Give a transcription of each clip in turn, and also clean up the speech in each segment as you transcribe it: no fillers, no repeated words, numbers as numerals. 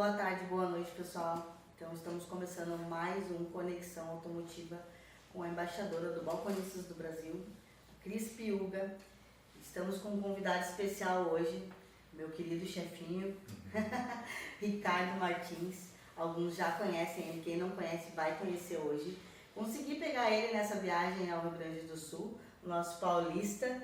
boa tarde, boa noite, pessoal. Então, estamos começando mais um Conexão Automotiva com a embaixadora do Balconistas do Brasil, Cris Piuga. Estamos com um convidado especial hoje, meu querido chefinho, Ricardo Martins. Alguns já conhecem ele, quem não conhece vai conhecer hoje. Consegui pegar ele nessa viagem ao Rio Grande do Sul, nosso paulista,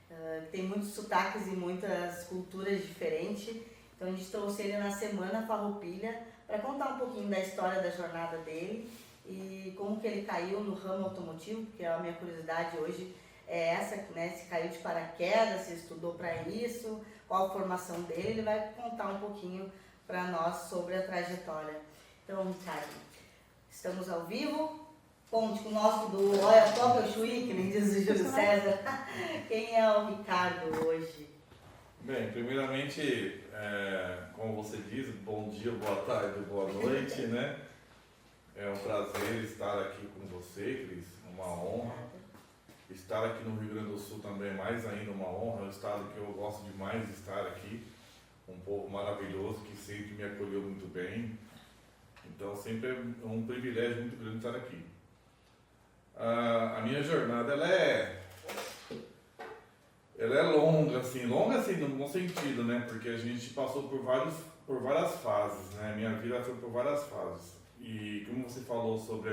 que tem muitos sotaques e muitas culturas diferentes. Então a gente trouxe ele na Semana Farroupilha para contar um pouquinho da história da jornada dele e como que ele caiu no ramo automotivo, porque a minha curiosidade hoje é essa, né? Se caiu de paraquedas, se estudou para isso, qual a formação dele, ele vai contar um pouquinho para nós sobre a trajetória. Então, Ricardo, estamos ao vivo, conte com o nosso do Olha Top o Chuí, que nem diz o Júlio César. Quem é o Ricardo hoje? Bem, primeiramente, como você diz, bom dia, boa tarde, boa noite, né? É um prazer estar aqui com você, Cris, uma honra. Estar aqui no Rio Grande do Sul também é mais ainda uma honra, é um estado que eu gosto demais de estar aqui, um povo maravilhoso que sempre me acolheu muito bem. Então sempre é um privilégio muito grande estar aqui. A minha jornada ela é longa assim no bom sentido, né? Porque a gente passou por várias fases, né? Minha vida foi por várias fases. E como você falou sobre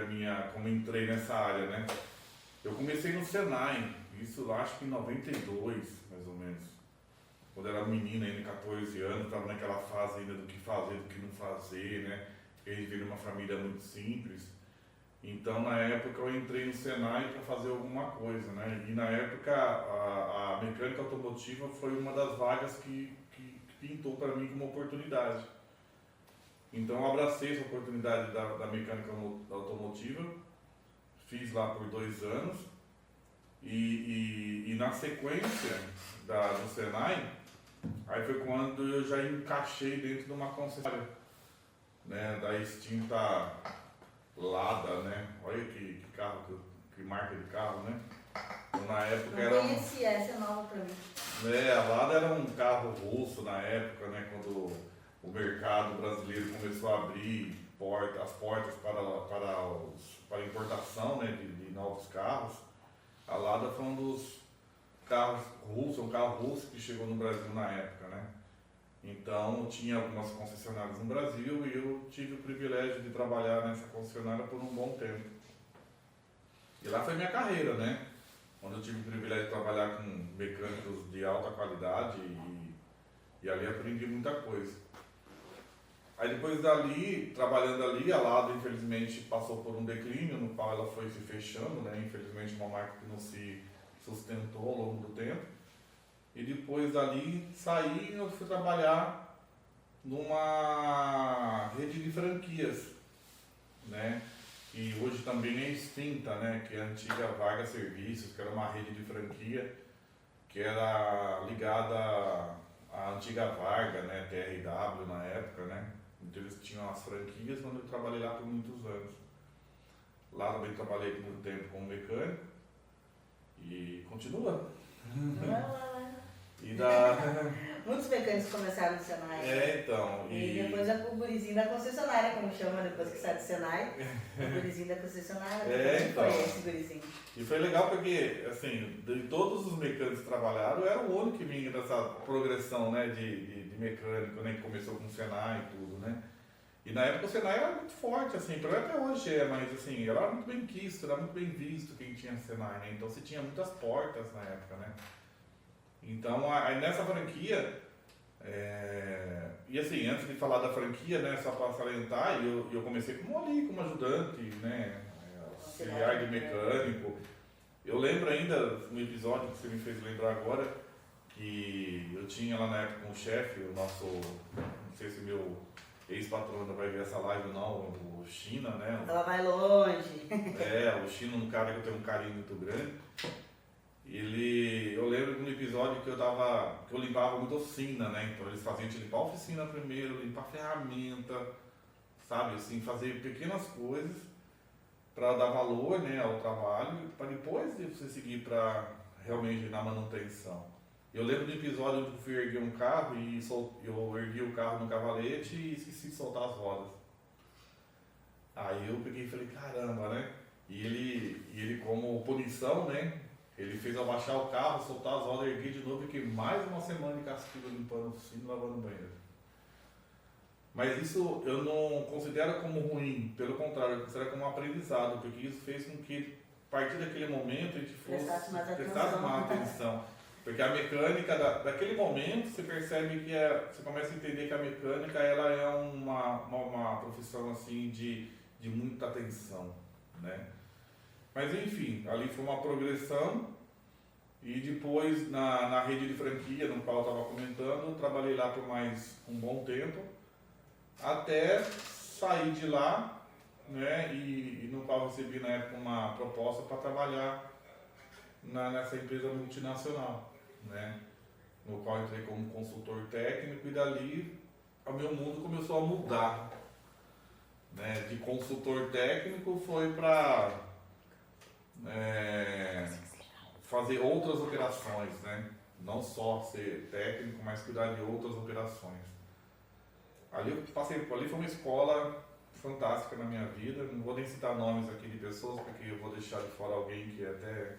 como entrei nessa área, né? Eu comecei no Senai, isso lá acho que em 92, mais ou menos. Quando eu era menina ainda, 14 anos, estava naquela fase ainda do que fazer, do que não fazer, né? A gente veio de uma família muito simples. Então, na época, eu entrei no Senai para fazer alguma coisa, né? E na época, a mecânica automotiva foi uma das vagas que pintou para mim como oportunidade. Então, eu abracei essa oportunidade da mecânica automotiva, fiz lá por 2 anos, e na sequência do Senai, aí foi quando eu já encaixei dentro de uma concessionária, né? Da extinta Lada, né? Olha que carro, que marca de carro, né? Então, na época não era. Conheci, essa é nova para mim. A Lada era um carro russo na época, né? Quando o mercado brasileiro começou a abrir as portas para importação, né? De novos carros. A Lada foi um dos carros russos, um carro russo que chegou no Brasil na época, né? Então, tinha algumas concessionárias no Brasil e eu tive o privilégio de trabalhar nessa concessionária por um bom tempo. E lá foi minha carreira, né? Onde eu tive o privilégio de trabalhar com mecânicos de alta qualidade e ali aprendi muita coisa. Aí depois dali, trabalhando ali, a Lada infelizmente passou por um declínio, no qual ela foi se fechando, né? Infelizmente uma marca que não se sustentou ao longo do tempo. E depois dali saí e eu fui trabalhar numa rede de franquias, né? Que hoje também é extinta, né? Que é a antiga Vargas Serviços, que era uma rede de franquia que era ligada à antiga Varga, né? TRW na época, né? Então eles tinham as franquias, onde eu trabalhei lá por muitos anos. Lá também trabalhei por muito tempo como mecânico e continua. Muitos mecânicos começaram no Senai. Então. E depois o gurizinho da concessionária, como chama, depois que sai do Senai. O gurizinho da concessionária. Então. Foi esse gurizinho. E foi legal porque, assim, de todos os mecânicos que trabalharam, eu era o único que vinha dessa progressão, né, de mecânico, né, que começou com o Senai e tudo, né. E na época o Senai era muito forte, assim, para até hoje mas assim, era muito bem quisto, era muito bem visto quem tinha Senai, né. Então você tinha muitas portas na época, né. Então, aí nessa franquia, e assim, antes de falar da franquia, né, só para salientar, eu comecei como ajudante, né, auxiliar de mecânico. Eu lembro ainda um episódio que você me fez lembrar agora, que eu tinha lá na época um chefe, o nosso, não sei se meu ex-patrão vai ver essa live ou não, o China, né? Ela vai longe. O China, um cara que eu tenho um carinho muito grande. Eu lembro de um episódio que eu limpava muito oficina, né? Então eles faziam limpar a oficina primeiro, limpar a ferramenta, sabe? Assim, fazer pequenas coisas para dar valor, né, ao trabalho, para depois você seguir para realmente na manutenção. Eu lembro do episódio onde eu fui erguer um carro e eu ergui o carro no cavalete e esqueci de soltar as rodas. Aí eu peguei e falei, caramba, né? E ele como punição, né? Ele fez eu abaixar o carro, soltar as rodas, erguer de novo e fiquei mais uma semana de castigo limpando o sino e lavando o banheiro. Mas isso eu não considero como ruim, pelo contrário, eu considero como um aprendizado, porque isso fez com que, a partir daquele momento, a gente prestasse mais atenção. Porque a mecânica, daquele momento, você percebe que você começa a entender que a mecânica ela é uma profissão assim, de muita atenção, né? Mas enfim, ali foi uma progressão e depois na rede de franquia, no qual eu estava comentando, trabalhei lá por mais um bom tempo, até sair de lá, né? E no qual recebi na época uma proposta para trabalhar nessa empresa multinacional, né? No qual entrei como consultor técnico e dali o meu mundo começou a mudar, né? De consultor técnico foi para fazer outras operações, né? Não só ser técnico, mas cuidar de outras operações. Ali eu passei, ali foi uma escola fantástica na minha vida. Não vou nem citar nomes aqui de pessoas, porque eu vou deixar de fora alguém que até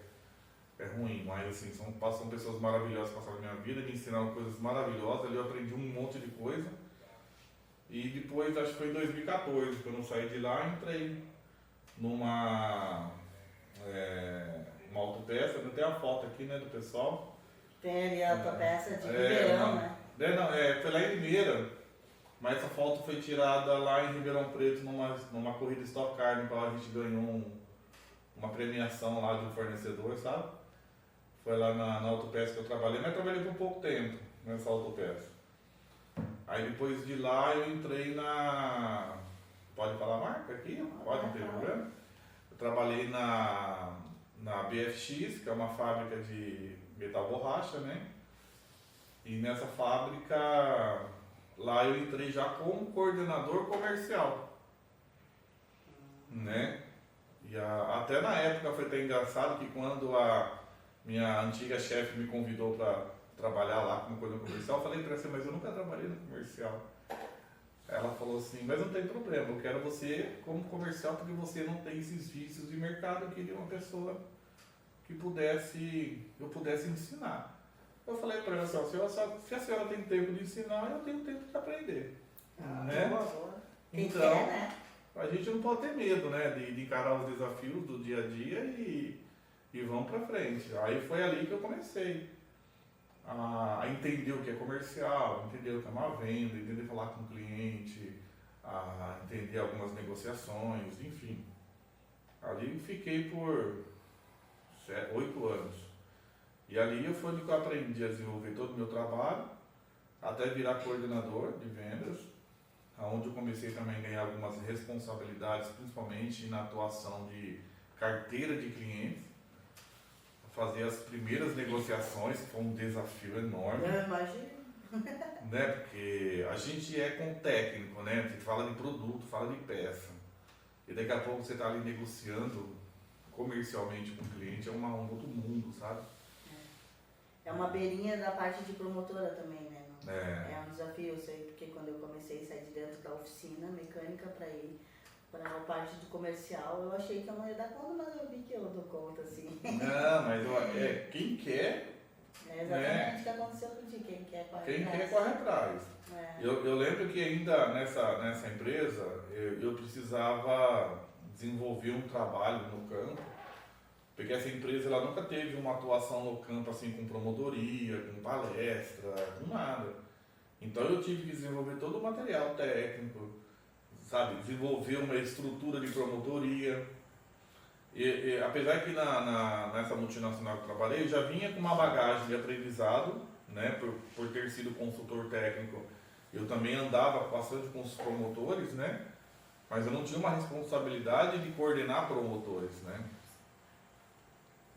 é ruim, mas assim, são pessoas maravilhosas que passaram na minha vida, me ensinaram coisas maravilhosas. Ali eu aprendi um monte de coisa. E depois, acho que foi em 2014, que eu não saí de lá, entrei numa uma autopeça. Não tem a foto aqui, né, do pessoal. Tem ali a autopeça de Ribeirão, né? Foi lá em Limeira, mas essa foto foi tirada lá em Ribeirão Preto, numa corrida Stock Car, no qual a gente ganhou uma premiação lá de um fornecedor, sabe? Foi lá na autopeça que eu trabalhei, mas trabalhei por pouco tempo nessa autopeça. Aí depois de lá eu entrei na... Pode falar a marca aqui? Pode, não tem problema. Eu trabalhei na BFX, que é uma fábrica de metal borracha, né? E nessa fábrica, lá eu entrei já como coordenador comercial, né? E até na época foi até engraçado que quando a minha antiga chefe me convidou para trabalhar lá como coordenador comercial, eu falei para ela, mas eu nunca trabalhei no comercial. Ela falou assim, mas não tem problema, eu quero você como comercial porque você não tem esses vícios de mercado, eu queria uma pessoa que eu pudesse ensinar. Eu falei para ela assim, se a senhora tem tempo de ensinar, eu tenho tempo de aprender. Né? Então, quer, né? A gente não pode ter medo, né, de encarar os desafios do dia a dia e vamos para frente. Aí foi ali que eu comecei a entender o que é comercial, entender o que é uma venda, entender falar com o cliente, a entender algumas negociações, enfim. Ali fiquei por 8 anos. E ali foi onde eu aprendi a desenvolver todo o meu trabalho, até virar coordenador de vendas, onde eu comecei também a ganhar algumas responsabilidades, principalmente na atuação de carteira de clientes, fazer as primeiras negociações, que foi um desafio enorme. Eu imagino. Né? Porque a gente é com técnico, né? A gente fala de produto, fala de peça. E daqui a pouco você está ali negociando comercialmente com o cliente, é um outro mundo, sabe? É uma beirinha da parte de promotora também, né? É um desafio, eu sei, porque quando eu comecei a sair de dentro da oficina mecânica para ir para a parte do comercial, eu achei que eu não ia dar conta, mas eu vi que eu dou conta, assim. Não, mas quem quer... É exatamente o que aconteceu contigo, quem quer corre atrás. Quem quer corre atrás. Eu lembro que ainda nessa empresa, eu precisava desenvolver um trabalho no campo, porque essa empresa ela nunca teve uma atuação no campo assim com promotoria, com palestra, com nada. Então eu tive que desenvolver todo o material técnico, sabe, desenvolver uma estrutura de promotoria. E apesar que nessa multinacional que eu trabalhei, eu já vinha com uma bagagem de aprendizado, né, por ter sido consultor técnico. Eu também andava bastante com os promotores, né, mas eu não tinha uma responsabilidade de coordenar promotores, né.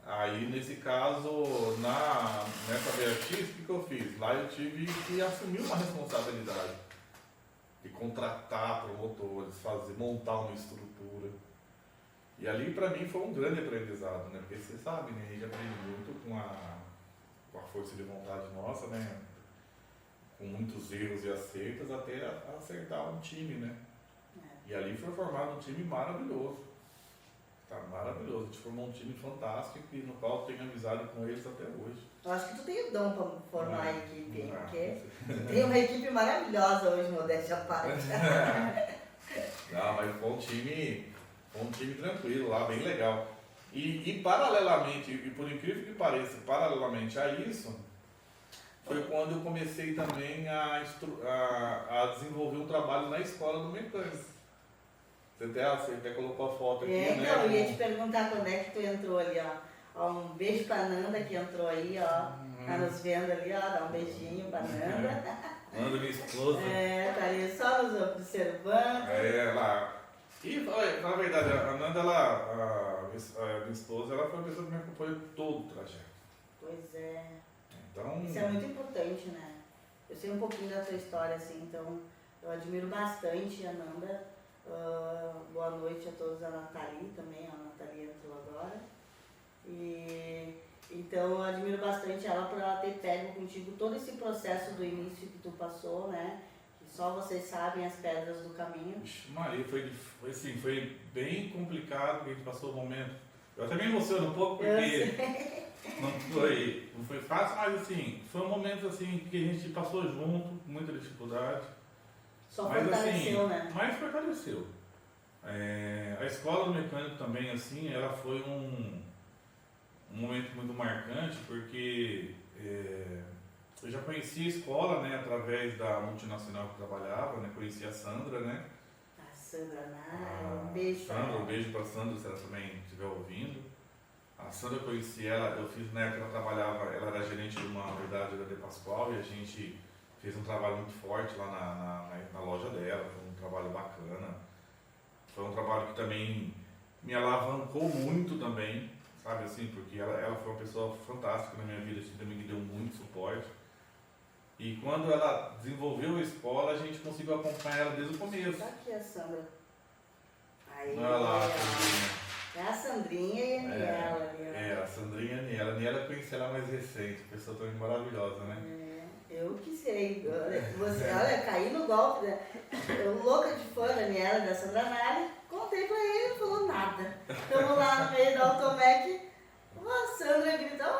Aí, nesse caso, nessa BFX, o que eu fiz? Lá eu tive que assumir uma responsabilidade de contratar promotores, montar uma estrutura. E ali, para mim, foi um grande aprendizado, né? Porque você sabe, né? A gente aprende muito com a força força de vontade nossa, né? Com muitos erros e acertos, até acertar um time, né? E ali foi formado um time maravilhoso. Tá maravilhoso. A gente formou um time fantástico e no qual tenho amizade com eles até hoje. Eu acho que tu tem o dom para formar a equipe, hein? Porque tu tem uma equipe maravilhosa hoje, modéstia à parte. Não, mas foi um time tranquilo lá, bem legal. E paralelamente, e por incrível que pareça, paralelamente a isso, foi quando eu comecei também a desenvolver um trabalho na escola do mecânico. Você até colocou a foto aqui, né? Então, eu ia te perguntar quando é que tu entrou ali, ó. Um beijo pra Nanda que entrou aí, ó. Tá nos vendo ali, ó. Dá um beijinho pra Nanda. Nanda, minha esposa. Tá ali só nos observando. Lá. E, na verdade, a Nanda, a minha esposa, ela foi a pessoa que me acompanhou todo o trajeto. Pois é. Então... Isso é muito importante, né? Eu sei um pouquinho da tua história, assim, então eu admiro bastante a Nanda. Boa noite a todos, a Nathalie também, a Nathalie entrou agora. E então eu admiro bastante ela por ela ter pego contigo todo esse processo do início que tu passou, né? Que só vocês sabem as pedras do caminho. Ixi, Maria, foi bem complicado que a gente passou o momento. Eu até me emociono um pouco porque não foi fácil, mas assim, foi um momento assim que a gente passou junto, muita dificuldade. Só fortaleceu, assim, né? Mas fortaleceu. A escola do mecânico também, assim, ela foi um momento muito marcante, porque eu já conhecia a escola, né, através da multinacional que eu trabalhava, né, conheci a Sandra, né? A Sandra, um beijo pra Sandra, ela. um beijo pra Sandra, se ela também estiver ouvindo. A Sandra, eu conheci ela, eu fiz, na época ela trabalhava, ela era gerente de uma unidade da De Pascoal e a gente fez um trabalho muito forte lá na loja dela, foi um trabalho bacana. Foi um trabalho que também me alavancou muito também, sabe assim, porque ela foi uma pessoa fantástica na minha vida, assim, também me deu muito suporte. E quando ela desenvolveu a escola, a gente conseguiu acompanhar ela desde o começo. Tá aqui a Sandra. Aí, Olha lá, é a Sandrinha e a Niela ali. A Sandrinha e a Niela. A Niela eu conheci ela mais recente, pessoa também maravilhosa, né? Eu que sei. Olha, caí no golpe, né? Eu louca de fã da Niela, da Sandra Nari, contei pra ele, não falou nada. Estamos lá no meio da Automec, a Sandra grita,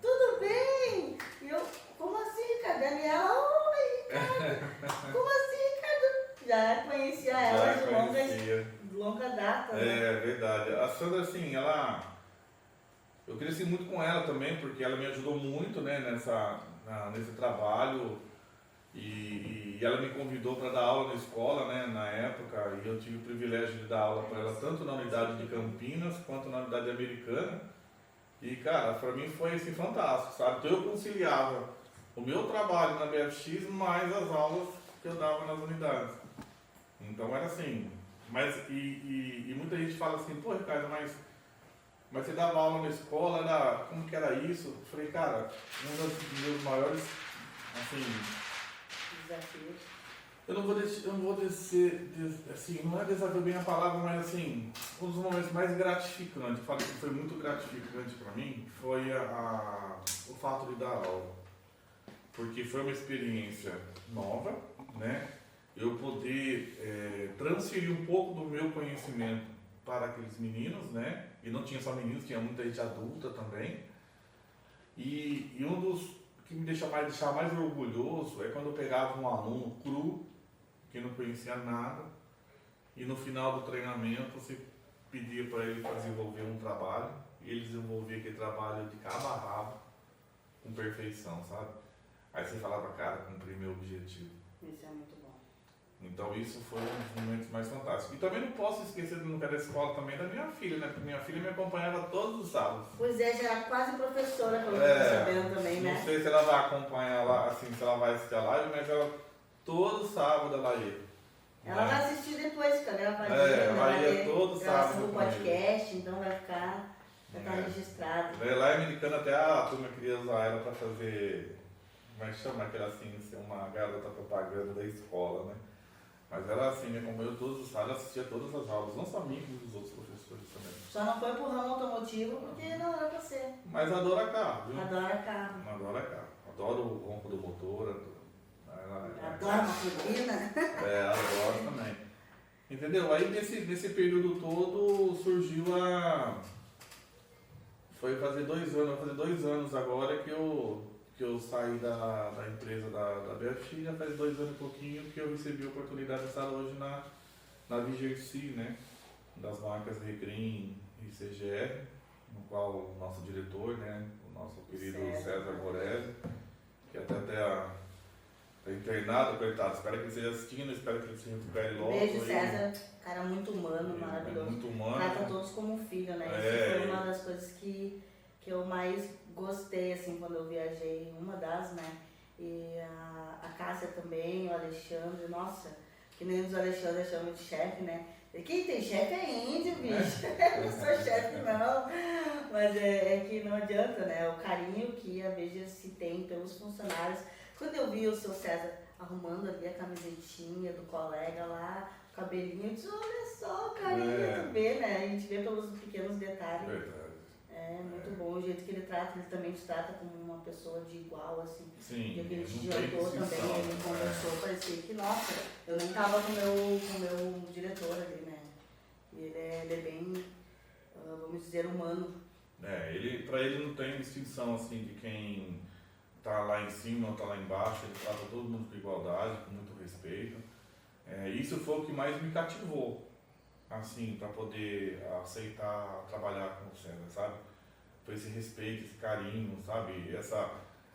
tudo bem? E eu, como assim, cara? Daniela, Ricardo. Como assim, Ricardo? Já conhecia ela de longa data, né? É verdade. A Sandra, assim, eu cresci muito com ela também, porque ela me ajudou muito, né, nesse trabalho. E ela me convidou para dar aula na escola, né, na época, e eu tive o privilégio de dar aula para ela tanto na unidade de Campinas quanto na unidade americana. E, cara, para mim foi assim, fantástico, sabe? Então eu conciliava o meu trabalho na BFX mais as aulas que eu dava nas unidades. Então era assim, e muita gente fala assim, pô, Ricardo, mas você dava aula na escola, como que era isso? Eu falei, cara, um dos meus maiores, assim, Desafios. eu não vou descer, assim, não é desafio bem a palavra, mas assim, um dos momentos mais gratificantes, eu falo que foi muito gratificante para mim, foi o fato de dar aula. Porque foi uma experiência nova, né? Eu poder transferir um pouco do meu conhecimento para aqueles meninos, né? E não tinha só meninos, tinha muita gente adulta também. E um dos que me deixava mais orgulhoso é quando eu pegava um aluno cru, que não conhecia nada, e no final do treinamento você pedia para ele desenvolver um trabalho, e ele desenvolvia aquele trabalho de cabo a rabo, com perfeição, sabe? Aí você falava, cara, cumpri meu objetivo. Isso é muito bom. Então isso foi um dos momentos mais fantásticos. E também não posso esquecer do lugar da escola também da minha filha, né? Porque minha filha me acompanhava todos os sábados. Pois é, já era quase professora, pelo que eu tô sabendo também, né? Não sei se ela vai acompanhar lá, assim, se ela vai assistir a live, mas ela, todo sábado ela ia. Ela vai assistir depois, cara. Ela vai ela ia todo sábado. No podcast, então vai ficar registrado. Lá em Americana até a turma queria usar ela para fazer, como é que chama aquela assim, ser uma garota propaganda da escola, né? Mas ela, assim, né, como eu, todos os ela assistia todas as aulas, não só a mim, como os outros professores também. Só não foi pro ramo automotivo porque não era pra ser. Mas adora carro, viu? Adora carro. Adora carro. Adora o ronco do motor. Adora uma turbina. Adora também. Entendeu? Aí nesse período todo surgiu foi fazer 2 anos, vai fazer 2 anos agora que eu saí da empresa da BFX, já faz 2 anos e pouquinho que eu recebi a oportunidade de estar hoje na VGC, né? Das marcas Recrim e CGR, no qual o nosso diretor, né? O nosso querido César Boresi, que até tá internado, coitado, espero que ele esteja assistindo, espero que ele se recupere logo. Beijo, César, cara muito humano, maravilhoso. Muito humano. Trata todos como um filho, né? Isso foi uma das coisas que eu mais gostei, assim, quando eu viajei, uma das, né? E a Cássia também, o Alexandre, nossa, que nem os Alexandre chamam de chefe, né? Quem tem chefe é índio, bicho. Eu não sou chefe, não. Mas é que não adianta, né? O carinho que a BGC tem pelos funcionários. Quando eu vi o seu César arrumando ali a camisetinha do colega lá, o cabelinho, eu disse, olha só, o carinho tu vê, né? A gente vê pelos pequenos detalhes. Verdade. É muito bom o jeito que ele trata, ele também te trata como uma pessoa de igual, assim. Sim, e a gente jantou também, ele conversou, parecia que, nossa, eu nem tava com o meu diretor ali, né? E ele é bem, vamos dizer, humano. Pra ele não tem distinção, assim, de quem tá lá em cima ou tá lá embaixo, ele trata todo mundo com igualdade, com muito respeito. Isso foi o que mais me cativou, assim, para poder aceitar trabalhar com o César, sabe? Foi esse respeito, esse carinho, sabe? Essa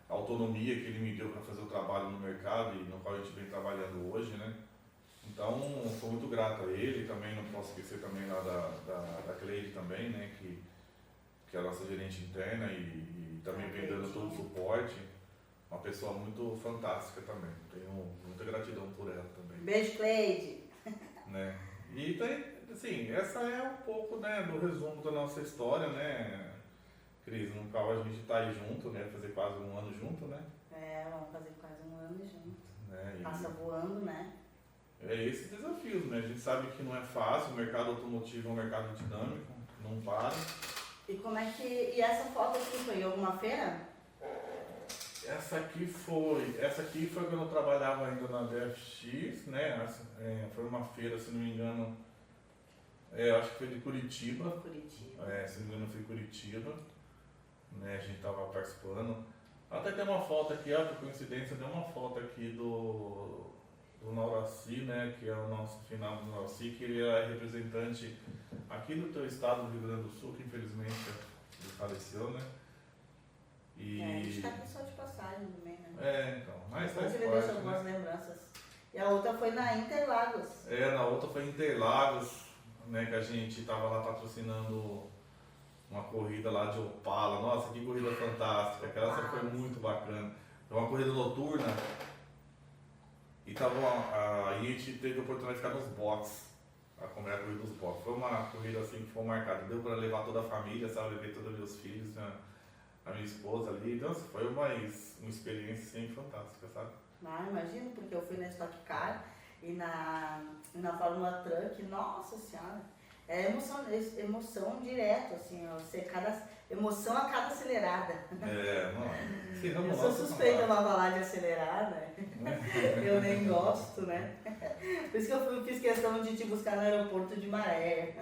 autonomia que ele me deu para fazer o trabalho no mercado e no qual a gente vem trabalhando hoje, né? Então, sou muito grato a ele, também não posso esquecer também lá da Cleide também, né? Que é a nossa gerente interna e também vem dando todo o suporte. Uma pessoa muito fantástica também. Tenho muita gratidão por ela também. Beijo, Cleide! Né? E tem, assim, essa é um pouco, né, do resumo da nossa história, né, Cris, no qual a gente está aí junto, né, fazer quase 1 ano junto, né? Vamos fazer quase 1 ano junto. Né? Passa voando, né? Esses desafios, né? A gente sabe que não é fácil, o mercado automotivo é um mercado dinâmico, não para. E como é que... E essa foto aqui foi em alguma feira? Essa aqui foi quando eu trabalhava ainda na DFX, né? Foi uma feira, se não me engano, acho que foi de Curitiba. Se não me engano foi Curitiba, né? A gente estava participando. Até tem uma foto aqui, por coincidência, tem uma foto aqui do Nauraci, né? Que é o nosso final do Nauraci, que ele é representante aqui do teu estado do Rio Grande do Sul, que infelizmente ele faleceu, né? A gente está aqui só de passagem também, né? Então. Mas faz ele parte, deixa algumas lembranças. E a outra foi na Interlagos. Na outra foi em Interlagos, né? Que a gente estava lá patrocinando uma corrida lá de Opala. Nossa, que corrida fantástica. Aquela foi muito bacana. Foi uma corrida noturna. E a gente teve a oportunidade de ficar nos boxes. A corrida dos boxes. Foi uma corrida assim que foi marcada. Deu para levar toda a família, sabe? Levar todos os meus filhos, né? A minha esposa ali, então foi uma experiência assim, fantástica, sabe? Imagino, porque eu fui na Stock Car e na Fórmula Truck, nossa senhora, emoção direto, assim, emoção a cada acelerada. Eu sou suspeita pra falar de acelerar, né? Eu nem gosto, né? Por isso que eu fiz questão de te buscar no aeroporto de Maré.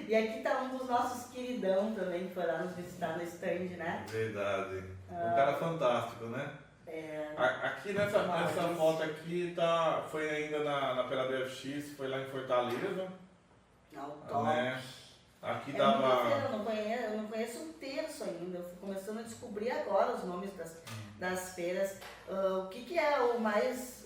E aqui tá um dos nossos queridão também, que foi lá nos visitar no stand, né? Verdade. Um cara fantástico, né? Aqui nessa foto aqui foi ainda pela BFX, foi lá em Fortaleza. Top. Né? Aqui eu não conheço um terço ainda, eu fui começando a descobrir agora os nomes das feiras. O que é o mais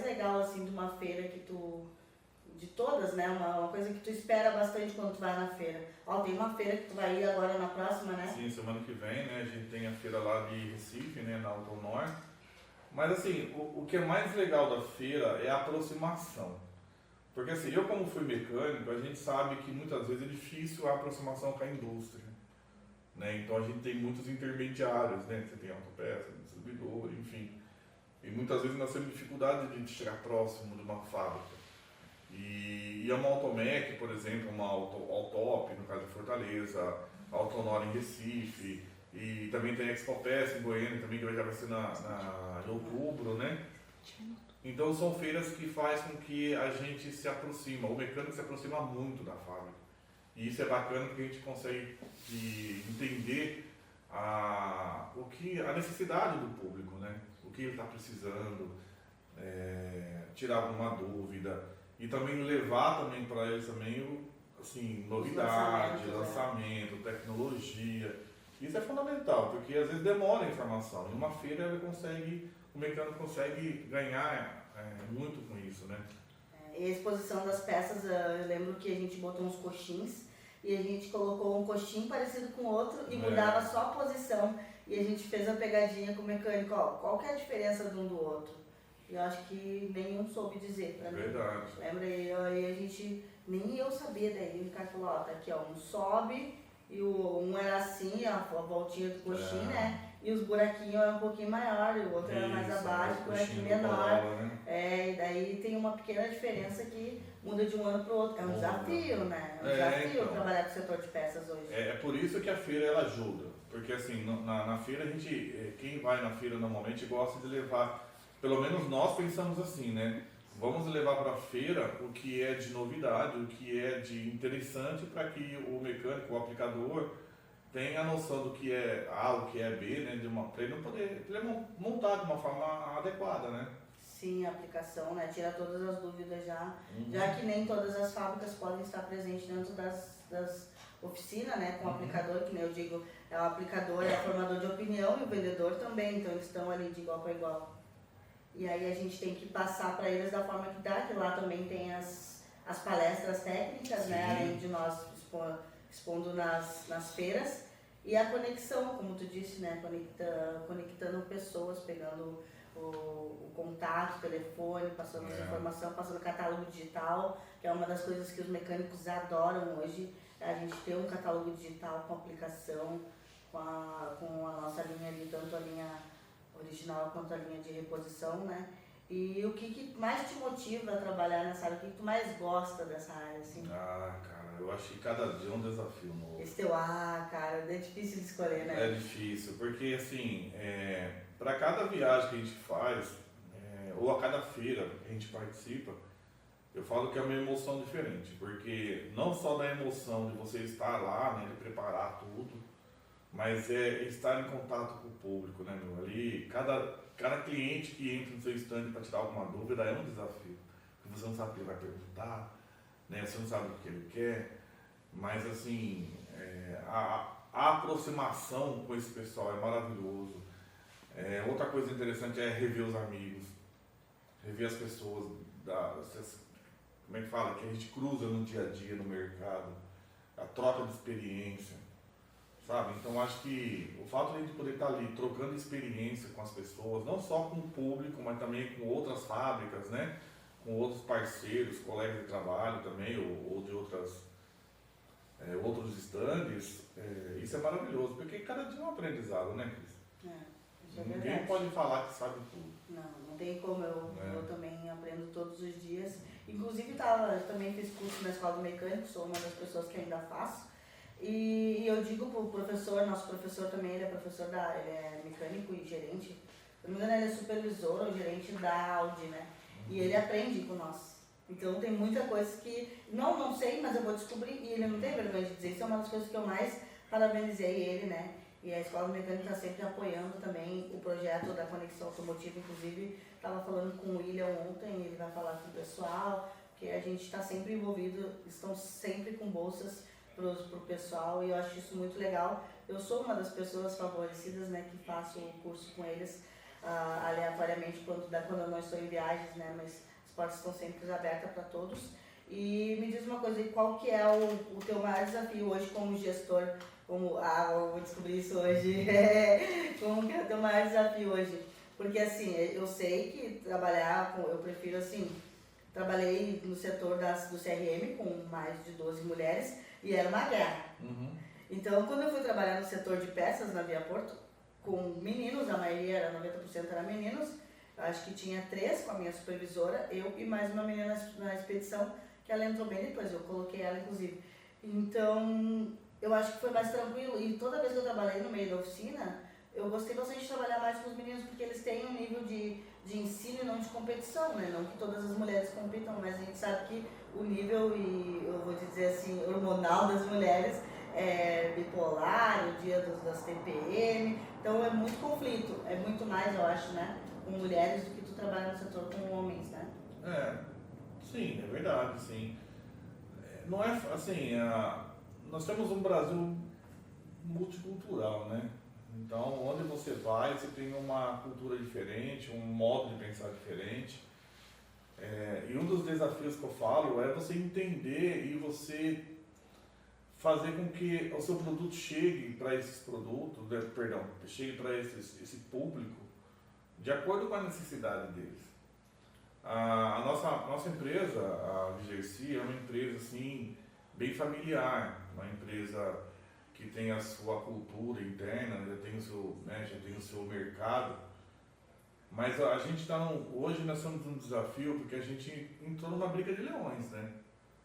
legal assim de uma feira de todas, né? Uma coisa que tu espera bastante quando tu vai na feira. Tem uma feira que tu vai ir agora na próxima, né? Sim, semana que vem, né? A gente tem a feira lá de Recife, né? Na Autonor. Mas assim, o que é mais legal da feira é a aproximação. Porque assim, eu como fui mecânico, a gente sabe que muitas vezes é difícil a aproximação com a indústria. Né? Então a gente tem muitos intermediários, né? Você tem autopeça, distribuidor, enfim. E muitas vezes nós temos dificuldade de chegar próximo de uma fábrica. E a uma Automec, por exemplo, uma Autop, no caso de Fortaleza, a Autonor em Recife, e também tem a Expopes em Goiânia, também, que já vai ser em outubro, né? Então são feiras que fazem com que a gente se aproxima, o mecânico se aproxima muito da fábrica. E isso é bacana porque a gente consegue entender a necessidade do público, né? O que ele está precisando, tirar alguma dúvida e também levar também para eles também novidade, lançamento, tecnologia. Isso é fundamental, porque às vezes demora a informação. Em uma feira o mecânico consegue ganhar muito com isso, né? E a exposição das peças, eu lembro que a gente botou uns coxins e a gente colocou um coxim parecido com o outro e mudava só a posição. E a gente fez a pegadinha com o mecânico, qual que é a diferença de um do outro? Eu acho que nenhum soube dizer pra mim. Verdade. Lembra? E a gente, nem eu sabia, daí o cara falou, tá aqui, um sobe e um era assim, a voltinha do coxim, né? E os buraquinhos eram um pouquinho maior, e o outro era mais abaixo, o buraquinho menor. E daí tem uma pequena diferença que muda de um ano para o outro. É um desafio, né? É um desafio trabalhar com o setor de peças hoje. É por isso que a feira ela ajuda. Porque assim, na feira quem vai na feira normalmente gosta de levar, pelo menos nós pensamos assim, né? Vamos levar para a feira o que é de novidade, o que é de interessante para que o mecânico, o aplicador, tenha a noção do que é A, o que é B, né? Para ele poder montar de uma forma adequada, né? Sim, a aplicação, né? Tira todas as dúvidas já que nem todas as fábricas podem estar presentes dentro das oficinas, né? Com o aplicador, que nem eu digo, o aplicador é o formador de opinião e o vendedor também, então eles estão ali de igual para igual. E aí a gente tem que passar para eles da forma que dá, que lá também tem as palestras técnicas, né? Além de nós expondo nas feiras. E a conexão, como tu disse, né? Conectando pessoas, pegando o contato, o telefone, passando essa informação, passando catálogo digital, que é uma das coisas que os mecânicos adoram hoje, a gente ter um catálogo digital com aplicação, com a nossa linha ali, tanto a linha original quanto a linha de reposição, né? E o que mais te motiva a trabalhar nessa área? O que tu mais gosta dessa área, assim? Cara, eu acho que cada dia é um desafio novo. Esse teu cara, é difícil de escolher, né? É difícil, porque assim, para cada viagem que a gente faz, ou a cada feira que a gente participa, eu falo que é uma emoção diferente, porque não só da emoção de você estar lá, né, de preparar tudo, mas estar em contato com o público, né, meu? Ali, cada cliente que entra no seu stand para tirar alguma dúvida é um desafio, porque você não sabe o que ele vai perguntar, né, você não sabe o que ele quer, mas assim, a aproximação com esse pessoal é maravilhoso. Outra coisa interessante é rever os amigos, rever as pessoas, como é que fala? Que a gente cruza no dia a dia no mercado, a troca de experiência, sabe? Então acho que o fato de a gente poder estar ali trocando experiência com as pessoas, não só com o público, mas também com outras fábricas, né? Com outros parceiros, colegas de trabalho também, ou de outros estandes, isso é maravilhoso, porque cada dia é um aprendizado, né, Cris? Isso é Ninguém verdade. pode falar que sabe tudo. Não tem como, eu também aprendo todos os dias. Inclusive, eu também fiz curso na Escola do Mecânico, sou uma das pessoas que ainda faço. E eu digo pro professor, nosso professor também, ele é professor ele é mecânico e gerente. Se não me engano, ele é supervisor ou gerente da Audi, né? E ele aprende com nós. Então tem muita coisa que não sei, mas eu vou descobrir, e ele não tem vergonha de dizer. Isso é uma das coisas que eu mais parabenizei ele, né? E a Escola do Mecânico está sempre apoiando também o projeto da Conexão Automotiva. Inclusive, estava falando com o William ontem, ele vai falar com o pessoal, que a gente está sempre envolvido, estão sempre com bolsas para o pessoal, e eu acho isso muito legal. Eu sou uma das pessoas favorecidas, né, que faço o curso com eles aleatoriamente quando eu não estou em viagens, né, mas as portas estão sempre abertas para todos. E me diz uma coisa, qual que é o teu maior desafio hoje como gestor? Eu vou descobrir isso hoje. Como que é o teu maior desafio hoje? Porque assim, eu sei que eu prefiro assim, trabalhei no setor do CRM com mais de 12 mulheres e era uma guerra. Então, quando eu fui trabalhar no setor de peças na Via Porto, com meninos, a maioria era 90% era meninos, Eu acho que tinha 3 com a minha supervisora, eu e mais uma menina na expedição, que ela entrou bem depois, eu coloquei ela inclusive. Então, eu acho que foi mais tranquilo e toda vez que eu trabalhei no meio da oficina, eu gostei bastante de trabalhar mais com os meninos porque eles têm um nível de ensino e não de competição, né? Não que todas as mulheres compitam, mas a gente sabe que o nível, e eu vou dizer assim, hormonal das mulheres é bipolar, o dia das TPM, então é muito conflito, é muito mais, eu acho, né? Com mulheres do que tu trabalha no setor com homens, né? Sim, é verdade, sim. Não é assim, nós temos um Brasil multicultural, né? Então, onde você vai, você tem uma cultura diferente, um modo de pensar diferente. E um dos desafios que eu falo é você entender e você fazer com que o seu produto chegue para esses produtos, chegue para esse público de acordo com a necessidade deles. A nossa empresa, a Vigersi, é uma empresa assim, bem familiar, uma empresa que tem a sua cultura interna, já tem o seu mercado, mas a gente hoje nós estamos num desafio porque a gente entrou numa briga de leões, né?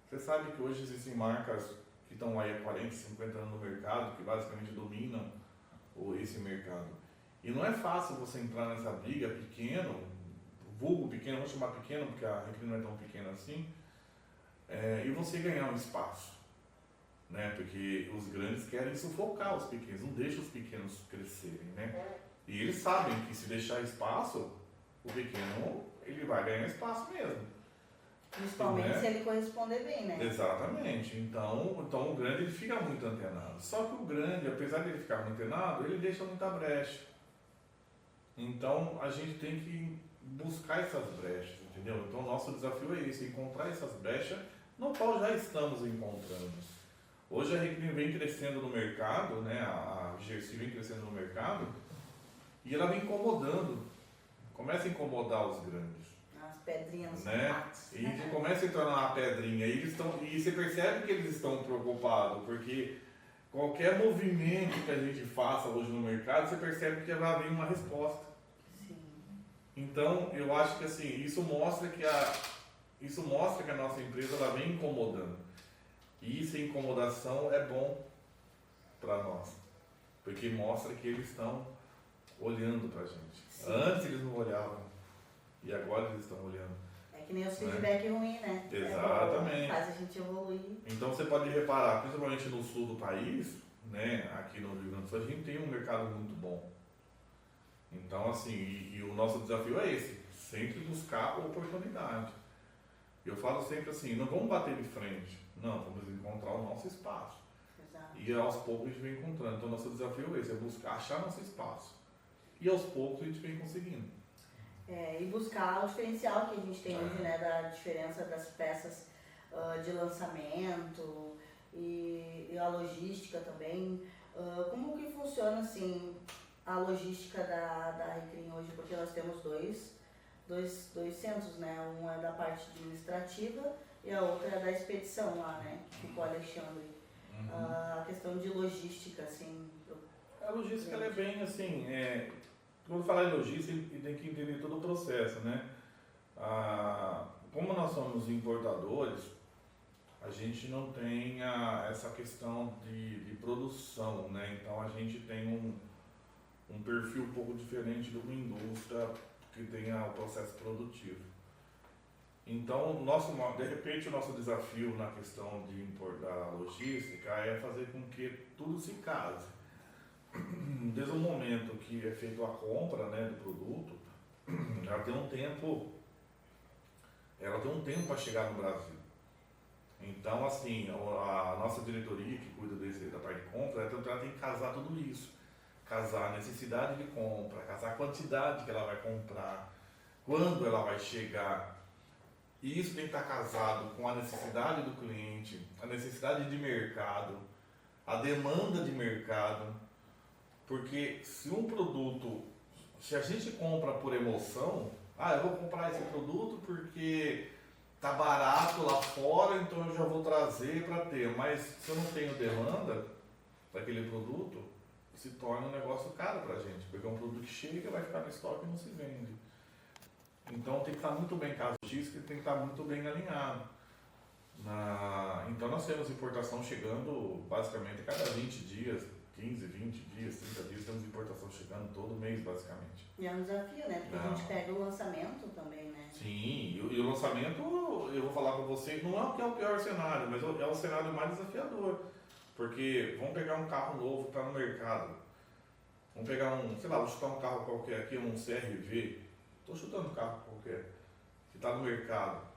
Você sabe que hoje existem marcas que estão aí há 40, 50 anos no mercado, que basicamente dominam esse mercado. E não é fácil você entrar nessa briga pequeno, vulgo pequeno, vamos chamar pequeno porque a Recrim não é tão pequena assim, e você ganhar um espaço, né? Porque os grandes querem sufocar os pequenos, não deixam os pequenos crescerem, né? E eles sabem que se deixar espaço, o pequeno ele vai ganhar espaço mesmo. Principalmente, né? Se ele corresponder bem, né? Exatamente. Então o grande ele fica muito antenado. Só que o grande, apesar de ele ficar muito antenado, ele deixa muita brecha. Então a gente tem que buscar essas brechas, entendeu? Então o nosso desafio é esse, encontrar essas brechas, no qual já estamos encontrando. Hoje a Recrim vem crescendo no mercado, né? A Vigersi vem crescendo no mercado e ela vem incomodando, começa a incomodar os grandes. As pedrinhas, né? E começa a entrar na pedrinha e você percebe que eles estão preocupados, porque qualquer movimento que a gente faça hoje no mercado, você percebe que vai vir uma resposta. Sim. Então, eu acho que assim, isso mostra que a nossa empresa ela vem incomodando. E essa incomodação é bom para nós, porque mostra que eles estão olhando para a gente. Sim. Antes eles não olhavam e agora eles estão olhando. É que nem os feedback ruim, né? Exatamente. Faz a gente evoluir. Então você pode reparar, principalmente no sul do país, né, aqui no Rio Grande do Sul, a gente tem um mercado muito bom. Então, assim, e o nosso desafio é esse, sempre buscar oportunidade. Eu falo sempre assim, não vamos bater de frente, não, vamos encontrar o nosso espaço. Exato. E aos poucos a gente vem encontrando. Então, nosso desafio é esse, é buscar achar nosso espaço. E aos poucos a gente vem conseguindo. E buscar o diferencial que a gente tem hoje, né, da diferença das peças de lançamento e a logística também. Como que funciona, assim, a logística da Recrim hoje? Porque nós temos dois centros, né? Um é da parte administrativa e a outra é da expedição lá, né? Que ficou Alexandre. A questão de logística, assim... A logística ela é bem, assim... Quando falar em logística, tem que entender todo o processo, né? Como nós somos importadores, a gente não tem essa questão de produção, né? Então a gente tem um perfil um pouco diferente de uma indústria que tenha o processo produtivo. Então, de repente, o nosso desafio na questão da logística é fazer com que tudo se case. Desde o momento que é feita a compra, né, do produto, ela tem um tempo para chegar no Brasil. Então, assim, a nossa diretoria que cuida da parte de compra, ela tem que casar tudo isso. Casar a necessidade de compra, casar a quantidade que ela vai comprar, quando ela vai chegar. E isso tem que estar casado com a necessidade do cliente, a necessidade de mercado, a demanda de mercado. Porque se a gente compra por emoção, eu vou comprar esse produto porque tá barato lá fora, então eu já vou trazer para ter. Mas se eu não tenho demanda daquele produto, se torna um negócio caro para a gente, porque é um produto que chega, vai ficar no estoque e não se vende. Então tem que estar muito bem casuístico e tem que estar muito bem alinhado. Então nós temos importação chegando basicamente a cada 20 dias, 15, 20 dias, 30 dias, temos importação chegando todo mês basicamente. E é um desafio, né? Porque a gente pega o lançamento também, né? Sim, e o lançamento, eu vou falar para vocês, não é o que é o pior cenário, mas é o cenário mais desafiador. Porque vamos pegar um carro novo que está no mercado. Vamos pegar vou chutar um carro qualquer aqui, um CR-V. Estou chutando um carro qualquer, que está no mercado.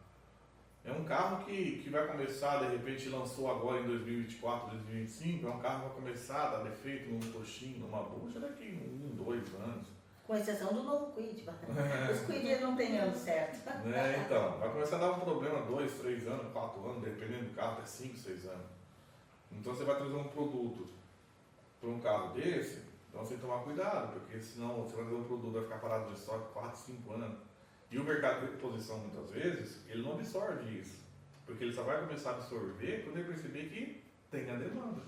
É um carro que vai começar, de repente lançou agora em 2024, 2025, é um carro que vai começar a dar defeito num coxinho, numa bucha daqui em 2 anos. Com exceção do novo Kwid. Os Kwid não tem ano certo. Então, vai começar a dar um problema 2, 3 anos, 4 anos, dependendo do carro, até 5, 6 anos. Então você vai trazer um produto para um carro desse, então você tem que tomar cuidado, porque senão você vai trazer um produto, vai ficar parado no estoque 4, 5 anos. E o mercado de reposição, muitas vezes, ele não absorve isso. Porque ele só vai começar a absorver quando ele perceber que tem a demanda.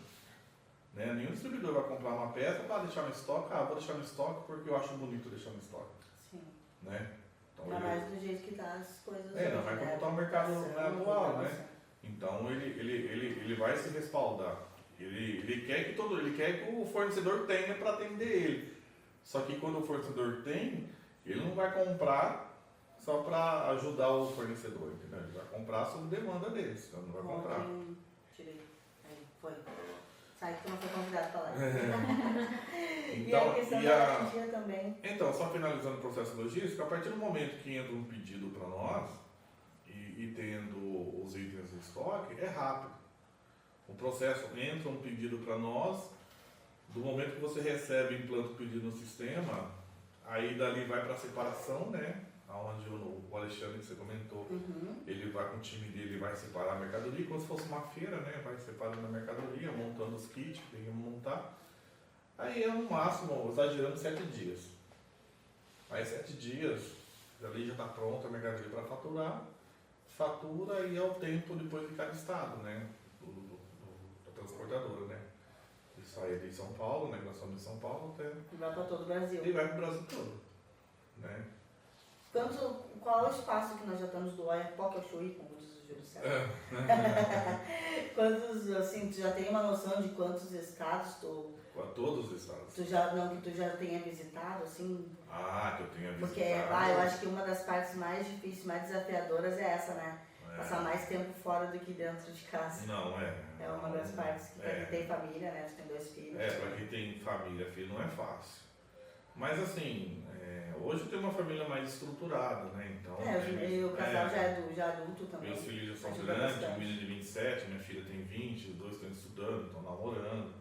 Né? Nenhum distribuidor vai comprar uma peça para deixar no estoque. Vou deixar no estoque porque eu acho bonito deixar no estoque. Sim. Né? Então, ainda mais do jeito que está as coisas. Não vai como está o mercado atual, né? Então ele vai se respaldar. Ele quer que o fornecedor tenha para atender ele. Só que quando o fornecedor tem, ele não vai comprar só para ajudar o fornecedor, entendeu? Ele vai comprar sob demanda deles, então não vai comprar. Tirei. Aí, foi. Sai que não foi convidado para lá. Então, e a questão da garantia também. Então, só finalizando o processo logístico, a partir do momento que entra um pedido para nós, e tendo os itens em estoque, é rápido. O processo entra um pedido para nós, do momento que você recebe e implanta o pedido no sistema, aí dali vai para a separação, né? Onde o Alexandre que você comentou, ele vai com o time dele, vai separar a mercadoria, como se fosse uma feira, né? Vai separando a mercadoria, montando os kits que tem que montar. Aí é no máximo, exagerando, 7 dias. Aí 7 dias, ali já está pronta a mercadoria para faturar, fatura e é o tempo depois de cada estado, né? Da transportadora, né? De sair de São Paulo, né? Nós somos de São Paulo até. E vai para todo o Brasil. E vai para o Brasil todo, né? Qual é o espaço que nós já estamos do Oiapoque ao Chuí, como diz o Júlio César? Quantos, assim, tu já tem uma noção de quantos estados tu... Todos os estados. Que tu já tenha visitado, assim? Que eu tenha visitado. Porque, eu acho que uma das partes mais difíceis, mais desafiadoras é essa, né? Passar mais tempo fora do que dentro de casa. Não, É uma das partes que pra quem tem família, né? Tu tem 2 filhos. Pra quem tem família, filho, não é fácil. Mas assim, hoje eu tenho uma família mais estruturada, né? Então, e o casal já adulto também. Meus filhos já são grandes, um menino de 27, minha filha tem 20, os dois estão estudando, estão namorando.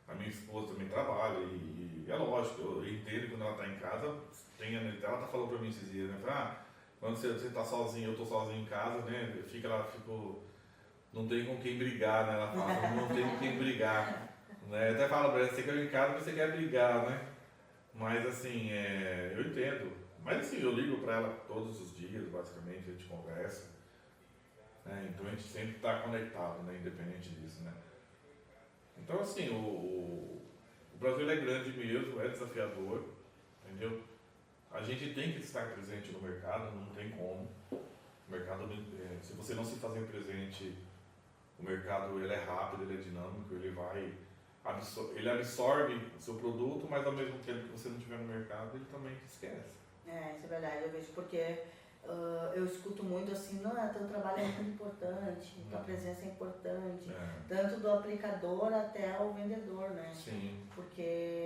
A minha esposa também trabalha e é lógico, eu entendo que quando ela está em casa, ela tá falando para mim esses dias, né? Quando você está sozinho, eu estou sozinho em casa, né? Não tem com quem brigar, né? Ela fala, não tem com quem brigar. Né? Eu até falo para ela, você quer ir em casa, mas você quer brigar, né? Mas assim, eu entendo. Mas assim, eu ligo para ela todos os dias, basicamente, a gente conversa. Né? Então a gente sempre está conectado, né? Independente disso, né? Então assim, o Brasil é grande mesmo, é desafiador, entendeu? A gente tem que estar presente no mercado, não tem como. O mercado, se você não se fazer presente, o mercado ele é rápido, ele é dinâmico, ele absorve o seu produto, mas ao mesmo tempo que você não estiver no mercado, ele também te esquece. Isso é verdade, eu vejo porque eu escuto muito assim, teu trabalho é muito importante, tua presença é importante, tanto do aplicador até o vendedor, né? Sim. Porque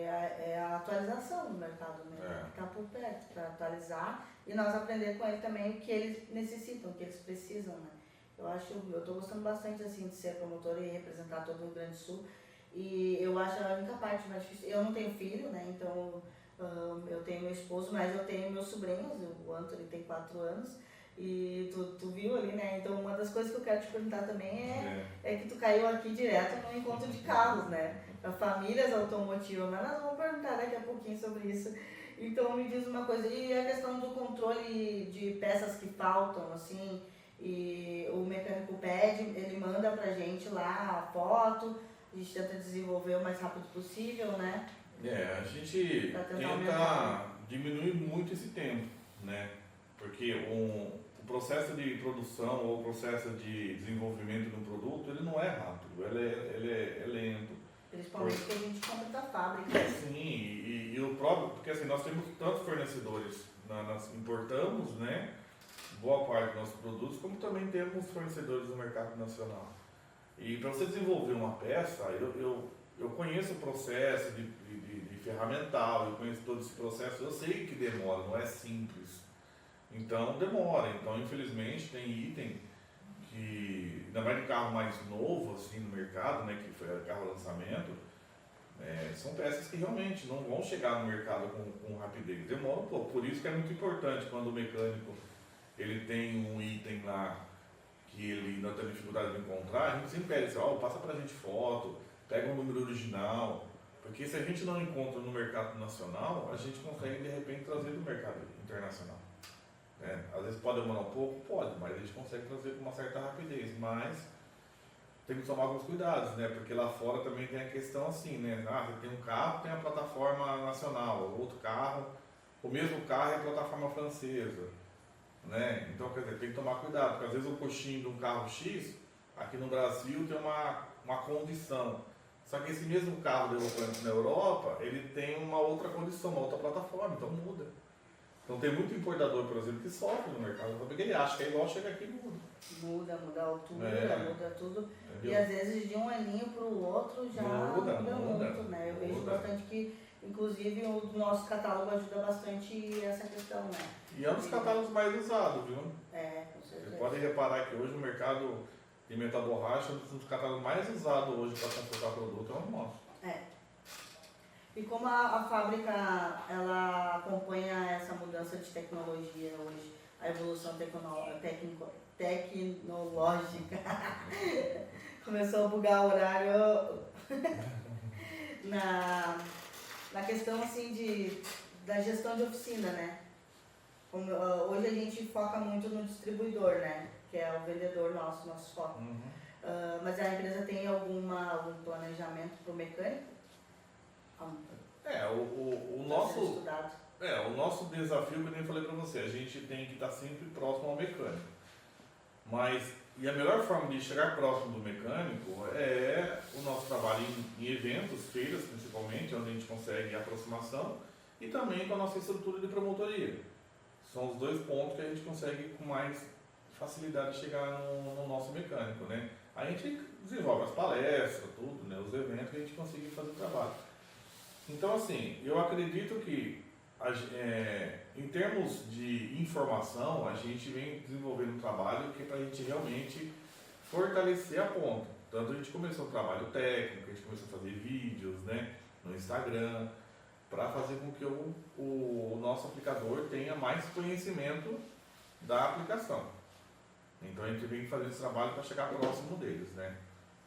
é a atualização do mercado, né? Ficar por perto para atualizar e nós aprender com ele também o que eles necessitam, o que eles precisam, né? Eu estou gostando bastante assim de ser promotora e representar todo o Rio Grande do Sul. E eu acho a única parte mais difícil. Eu não tenho filho, né? Então eu tenho meu esposo, mas eu tenho meus sobrinhos. O Anthony tem 4 anos. E tu viu ali, né? Então uma das coisas que eu quero te perguntar também é que tu caiu aqui direto no encontro de carros, né? Para famílias automotivas. Mas nós vamos perguntar daqui a pouquinho sobre isso. Então me diz uma coisa. E a questão do controle de peças que faltam, assim. E o mecânico pede, ele manda pra gente lá a foto. A gente tenta desenvolver o mais rápido possível, né? A gente tenta diminuir muito esse tempo, né? Porque o processo de produção ou o processo de desenvolvimento de um produto, ele não é rápido, ele é lento. Principalmente que a gente compra da fábrica. Sim, e o próprio, porque assim, nós temos tantos fornecedores, nós importamos, né, boa parte dos nossos produtos, como também temos fornecedores no mercado nacional. E para você desenvolver uma peça, eu conheço o processo de ferramental, eu conheço todo esse processo, eu sei que demora, não é simples. Então demora, então infelizmente tem item que, ainda mais de carro mais novo assim no mercado, né, que foi carro lançamento, são peças que realmente não vão chegar no mercado com rapidez, demora um pouco. Por isso que é muito importante quando o mecânico ele tem um item lá que ele não tem dificuldade de encontrar, a gente sempre pede assim, passa pra gente foto, pega um número original, porque se a gente não encontra no mercado nacional, a gente consegue de repente trazer do mercado internacional. Às vezes pode demorar um pouco, pode, mas a gente consegue trazer com uma certa rapidez, mas tem que tomar alguns cuidados, né? Porque lá fora também tem a questão assim, né? Você tem um carro, tem a plataforma nacional, outro carro, o mesmo carro é a plataforma francesa, né? Então, quer dizer, tem que tomar cuidado, porque às vezes o coxinho de um carro X, aqui no Brasil tem uma condição. Só que esse mesmo carro desenvolvendo na Europa, ele tem uma outra condição, uma outra plataforma, então muda. Então tem muito importador, por exemplo, que sofre no mercado, porque ele acha que é igual, chega aqui e muda. Muda a altura, muda tudo. Entendeu? E às vezes de um aninho para o outro já muda muito, né? Eu vejo bastante que, inclusive, o nosso catálogo ajuda bastante essa questão, né? E é um dos catálogos mais usados, viu? Com certeza. Você pode reparar que hoje o mercado de metal borracha é um dos catálogos mais usados hoje para transportar produto, é o nosso. E como a fábrica ela acompanha essa mudança de tecnologia hoje, a evolução tecnológica, começou a bugar o horário na questão assim da gestão de oficina, né? Hoje a gente foca muito no distribuidor, né? Que é o vendedor nosso foco. Mas a empresa tem algum planejamento para o mecânico? O nosso desafio, que eu nem falei para você, a gente tem que estar sempre próximo ao mecânico. E a melhor forma de chegar próximo do mecânico é o nosso trabalho em eventos, feiras principalmente, onde a gente consegue aproximação, e também com a nossa estrutura de promotoria. São os dois pontos que a gente consegue com mais facilidade chegar no nosso mecânico, né? A gente desenvolve as palestras, tudo, né? Os eventos que a gente consegue fazer o trabalho. Então, assim, eu acredito que, em termos de informação, a gente vem desenvolvendo um trabalho que é para a gente realmente fortalecer a ponta. Tanto a gente começou um trabalho técnico, a gente começou a fazer vídeos, né, no Instagram, para fazer com que o nosso aplicador tenha mais conhecimento da aplicação. Então, a gente vem fazendo esse trabalho para chegar próximo deles, né.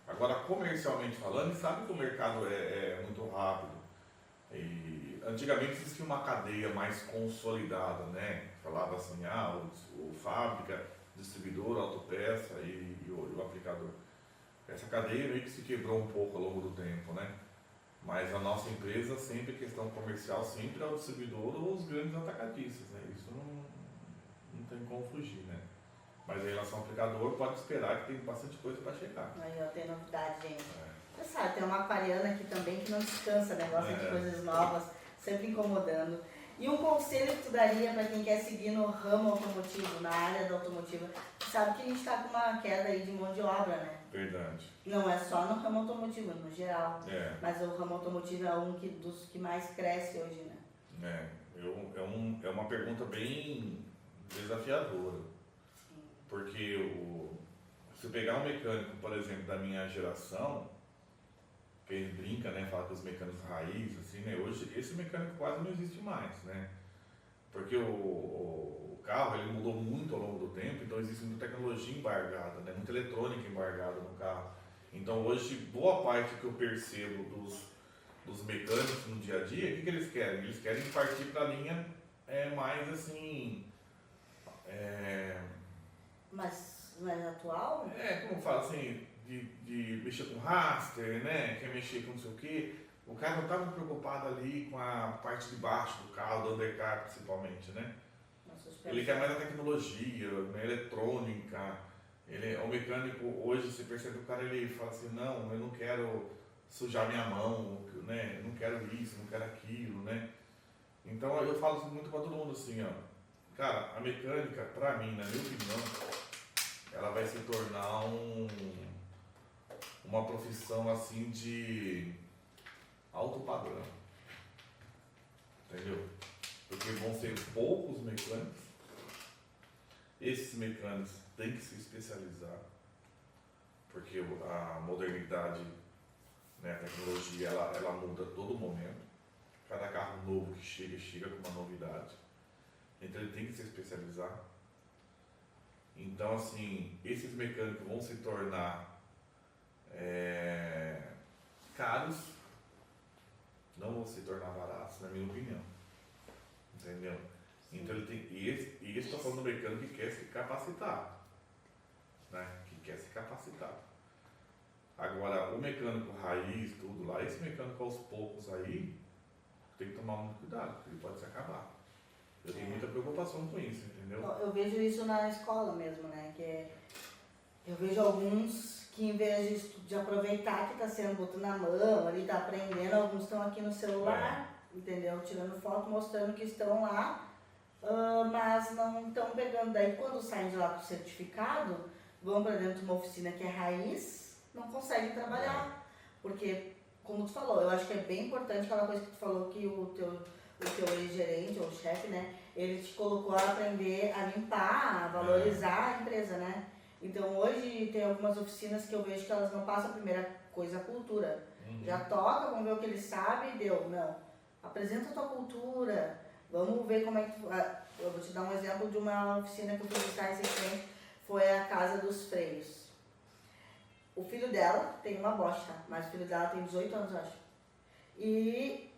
Agora, comercialmente falando, sabe que o mercado é muito rápido. E antigamente existia uma cadeia mais consolidada, né? Falava assim, o fábrica, distribuidor, autopeça e o aplicador. Essa cadeia meio que se quebrou um pouco ao longo do tempo, né? Mas a nossa empresa, sempre questão comercial, sempre é o distribuidor ou os grandes atacadistas, né? Isso não tem como fugir, né? Mas em relação ao aplicador, pode esperar que tem bastante coisa para chegar. Aí, tem novidade, gente. Você sabe, tem uma aquariana aqui também que não descansa, né? Gosta de coisas novas, sempre incomodando. E um conselho que tu daria para quem quer seguir no ramo automotivo, na área da automotiva? Você sabe que a gente está com uma queda aí de mão de obra, né? Verdade. Não é só no ramo automotivo, no geral. Mas o ramo automotivo é um dos que mais cresce hoje, né? É uma pergunta bem desafiadora. Sim. Porque se pegar um mecânico, por exemplo, da minha geração, que ele brinca, né, fala que os mecânicos raiz, assim, né, hoje esse mecânico quase não existe mais, né, porque o carro, ele mudou muito ao longo do tempo, então existe muita tecnologia embargada, né, muita eletrônica embargada no carro. Então hoje, boa parte que eu percebo dos mecânicos no dia a dia, o que eles querem? Eles querem partir para a linha mais assim... mais atual? Como fala assim... De mexer com raster, né? Quer mexer com não sei o quê. O cara não estava preocupado ali com a parte de baixo do carro, do undercar principalmente, né? Nossa, Ele quer mais a tecnologia, né, eletrônica. O mecânico, hoje, você percebe que o cara ele fala assim, não, eu não quero sujar minha mão, né? Eu não quero isso, não quero aquilo, né? Então eu falo muito para todo mundo assim, ó. Cara, a mecânica, pra mim, na minha opinião, ela vai se tornar uma profissão assim de alto padrão. Entendeu? Porque vão ser poucos mecânicos. Esses mecânicos têm que se especializar. Porque a modernidade, né, a tecnologia, ela muda a todo momento. Cada carro novo que chega com uma novidade. Então ele tem que se especializar. Então, assim, esses mecânicos vão se tornar caros, não vão se tornar baratos, na minha opinião. Entendeu? Sim. Então ele tem. E esse estou falando do mecânico que quer se capacitar. Né? Que quer se capacitar. Agora, o mecânico raiz, tudo lá, esse mecânico aos poucos aí, tem que tomar muito cuidado, porque ele pode se acabar. Eu tenho muita preocupação com isso, entendeu? Eu vejo isso na escola mesmo, né? Eu vejo alguns que, em vez de aproveitar que está sendo botando na mão, ali está aprendendo, alguns estão aqui no celular, entendeu? Tirando foto, mostrando que estão lá, mas não estão pegando. Daí, quando saem de lá com o certificado, vão para dentro de uma oficina que é raiz, não conseguem trabalhar. Porque, como tu falou, eu acho que é bem importante aquela coisa que tu falou, que o teu ex-gerente ou chefe, né, ele te colocou a aprender a limpar, a valorizar a empresa, né? Então hoje tem algumas oficinas que eu vejo que elas não passam a primeira coisa, a cultura. Já toca, vamos ver o que ele sabe e deu. Não, apresenta a tua cultura, vamos ver como é que tu... Eu vou te dar um exemplo de uma oficina que eu fui visitar recentemente, foi a Casa dos Freios. O filho dela tem uma Bosch, tá? Mas o filho dela tem 18 anos, eu acho.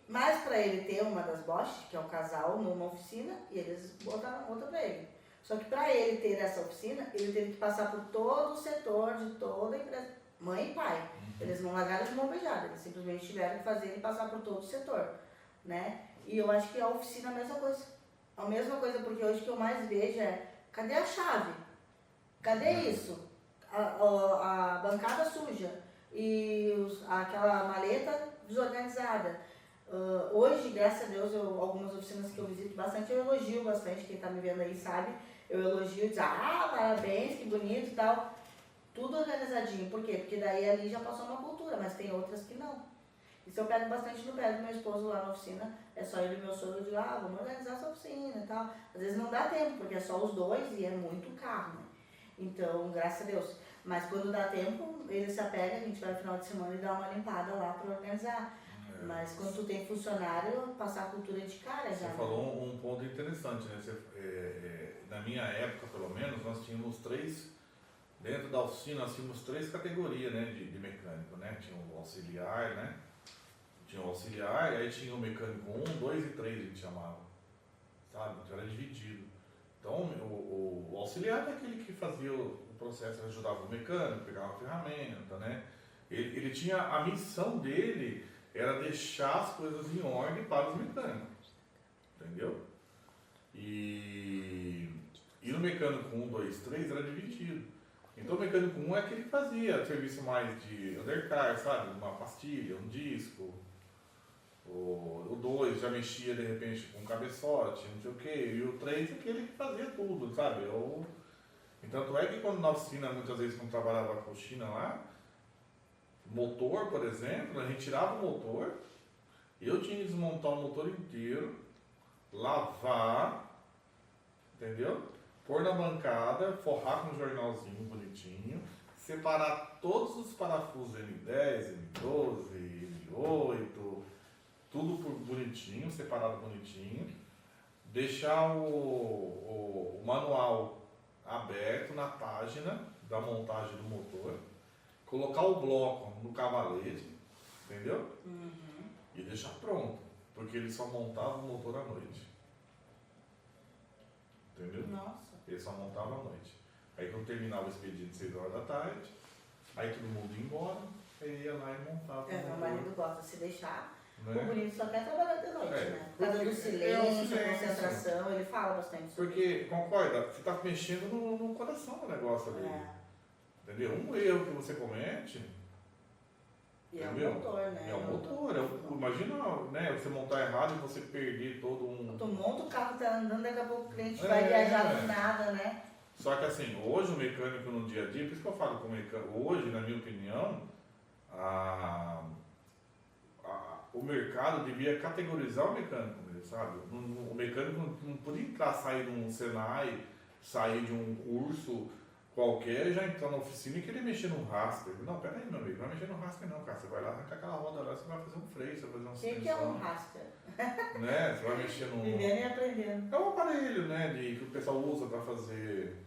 Mas para ele ter uma das Bosch, que é o casal, numa oficina, e eles botaram outra para ele. Só que para ele ter essa oficina, ele teve que passar por todo o setor de toda a empresa, mãe e pai. Eles não largaram de mão beijada, eles simplesmente tiveram que fazer ele passar por todo o setor, né? E eu acho que a oficina é a mesma coisa. A mesma coisa, porque hoje o que eu mais vejo é, cadê a chave? Cadê isso? A bancada suja e aquela maleta desorganizada. Hoje, graças a Deus, algumas oficinas que eu visito bastante, eu elogio bastante, quem está me vendo aí sabe, eu elogio e diz, parabéns, que bonito e tal, tudo organizadinho. Por quê? Porque daí ali já passou uma cultura, mas tem outras que não. Isso eu pego bastante no pé do meu esposo lá na oficina, é só ele e meu sogro, eu digo, vamos organizar essa oficina e tal. Às vezes não dá tempo, porque é só os dois e é muito carro, né? Então, graças a Deus. Mas quando dá tempo, ele se apega, a gente vai no final de semana e dá uma limpada lá para organizar. Mas quando tu tem funcionário, passar a cultura de cara já. Você falou um ponto interessante, né? Na minha época, pelo menos, nós tínhamos dentro da oficina, nós tínhamos 3 categorias, né, de mecânico, né? Tinha o auxiliar, né? Tinha o auxiliar, e aí tinha o mecânico 1, 2 e 3, a gente chamava. Sabe? Então era dividido. Então, o auxiliar é aquele que fazia o processo, ajudava o mecânico, pegava a ferramenta, né? Ele tinha, a missão dele era deixar as coisas em ordem para os mecânicos, entendeu? E no mecânico 1, 2, 3 era dividido. Então o mecânico 1 é aquele que fazia serviço mais de undercar, sabe? Uma pastilha, um disco. O 2 já mexia de repente com um cabeçote, não sei o quê. E o 3 é aquele que fazia tudo, sabe? Tanto é que quando na oficina, muitas vezes quando trabalhava com China lá, motor, por exemplo, a gente tirava o motor, eu tinha que desmontar o motor inteiro, lavar, entendeu? Pôr na bancada, forrar com um jornalzinho bonitinho, separar todos os parafusos M10, M12, M8, tudo bonitinho, separado bonitinho, deixar o manual aberto na página da montagem do motor, colocar o bloco no cavalete, entendeu? E deixar pronto, porque ele só montava o motor à noite. Entendeu? Nossa. Ele só montava à noite. Aí quando terminava o expediente 6 horas da tarde, aí todo mundo ia embora, aí ia lá e montava. Meu marido gosta de se deixar. O né? bonito só quer trabalhar de noite, né? Por causa do o silêncio, silêncio. concentração, ele fala bastante sobre Porque, concorda, você está mexendo no coração do negócio ali. Entendeu? Um erro que você comete. E é o entendeu? motor, né? É o motor. Imagina, né, você montar errado e você perder todo um. Tu monta o carro, tá andando, daqui a pouco o cliente É, vai viajar do nada, né? Só que assim, hoje o mecânico no dia a dia, por isso que eu falo com o mecânico, hoje, na minha opinião, o mercado devia categorizar o mecânico mesmo, sabe? O mecânico não podia entrar, sair de um Senai, sair de um curso qualquer e já entrar na oficina e querer mexer no raster. Não, pera aí, meu amigo, não vai mexer no raster não, cara. Você vai lá arrancar aquela roda lá, você vai fazer um freio, você vai fazer uma O suspensão. que é um raster? Né? Você vai mexer no... Vivendo e aprendendo. É um aparelho, né, que o pessoal usa para fazer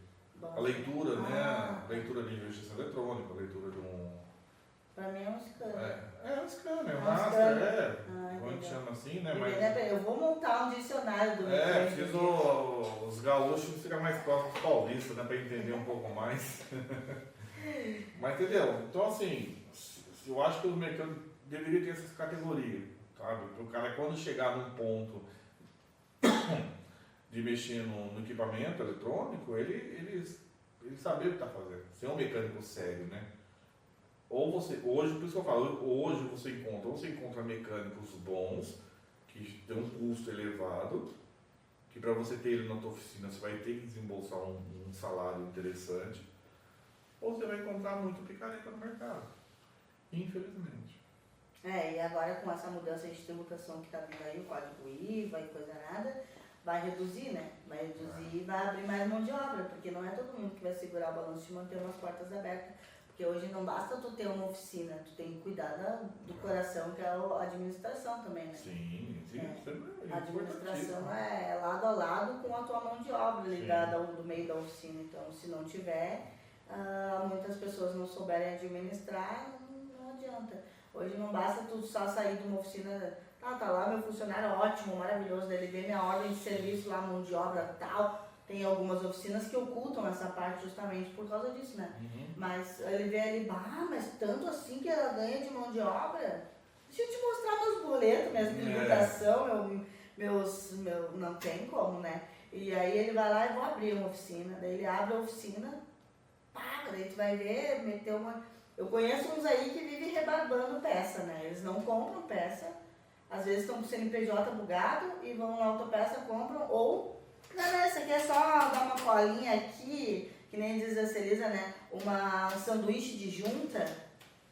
a leitura, né? A leitura de registro eletrônico, a leitura de um... Pra mim é um scanner. É um scanner, um Um raster, scanner. a gente chama assim, né? Vivendo Mas... e aprendendo. Eu vou montar um dicionário do mecânico. Preciso os gaúchos ficar mais próximos dos paulistas, né? Pra entender um pouco mais. Mas entendeu? Então assim, eu acho que o mecânico deveria ter essas categorias, sabe? Para o cara quando chegar num ponto de mexer no equipamento eletrônico, ele saber o que está fazendo. Ser um mecânico sério, né? Ou você, hoje, por isso que eu falo, hoje você encontra mecânicos bons, que têm um custo elevado, que para você ter ele na tua oficina você vai ter que desembolsar um salário interessante, ou você vai encontrar muito picareta no mercado, infelizmente. E agora com essa mudança de tributação que está vindo aí, o código IVA e coisa nada, vai reduzir, né? Vai reduzir e vai abrir mais mão de obra, porque não é todo mundo que vai segurar o balanço e manter umas portas abertas. Porque hoje não basta tu ter uma oficina, tu tem que cuidar do coração, que é a administração também, né? Sim. A administração é lado a lado com a tua mão de obra ligada do meio da oficina. Então, se não tiver, muitas pessoas não souberem administrar, não adianta. Hoje não basta tu só sair de uma oficina, tá lá meu funcionário ótimo, maravilhoso, ele vê minha ordem de serviço lá, mão de obra tal. Tem algumas oficinas que ocultam essa parte justamente por causa disso, né? Mas ele vê ali, mas tanto assim que ela ganha de mão de obra? Deixa eu te mostrar meus boletos, minhas tributação, não tem como, né? E aí ele vai lá e vou abrir uma oficina, daí ele abre a oficina, paga, daí tu vai ver, meteu uma... Eu conheço uns aí que vivem rebarbando peça, né? Eles não compram peça, às vezes estão com o CNPJ bugado e vão na autopeça, compram, ou... Não, isso aqui é só dar uma colinha aqui, que nem diz a Celisa, né? Um sanduíche de junta,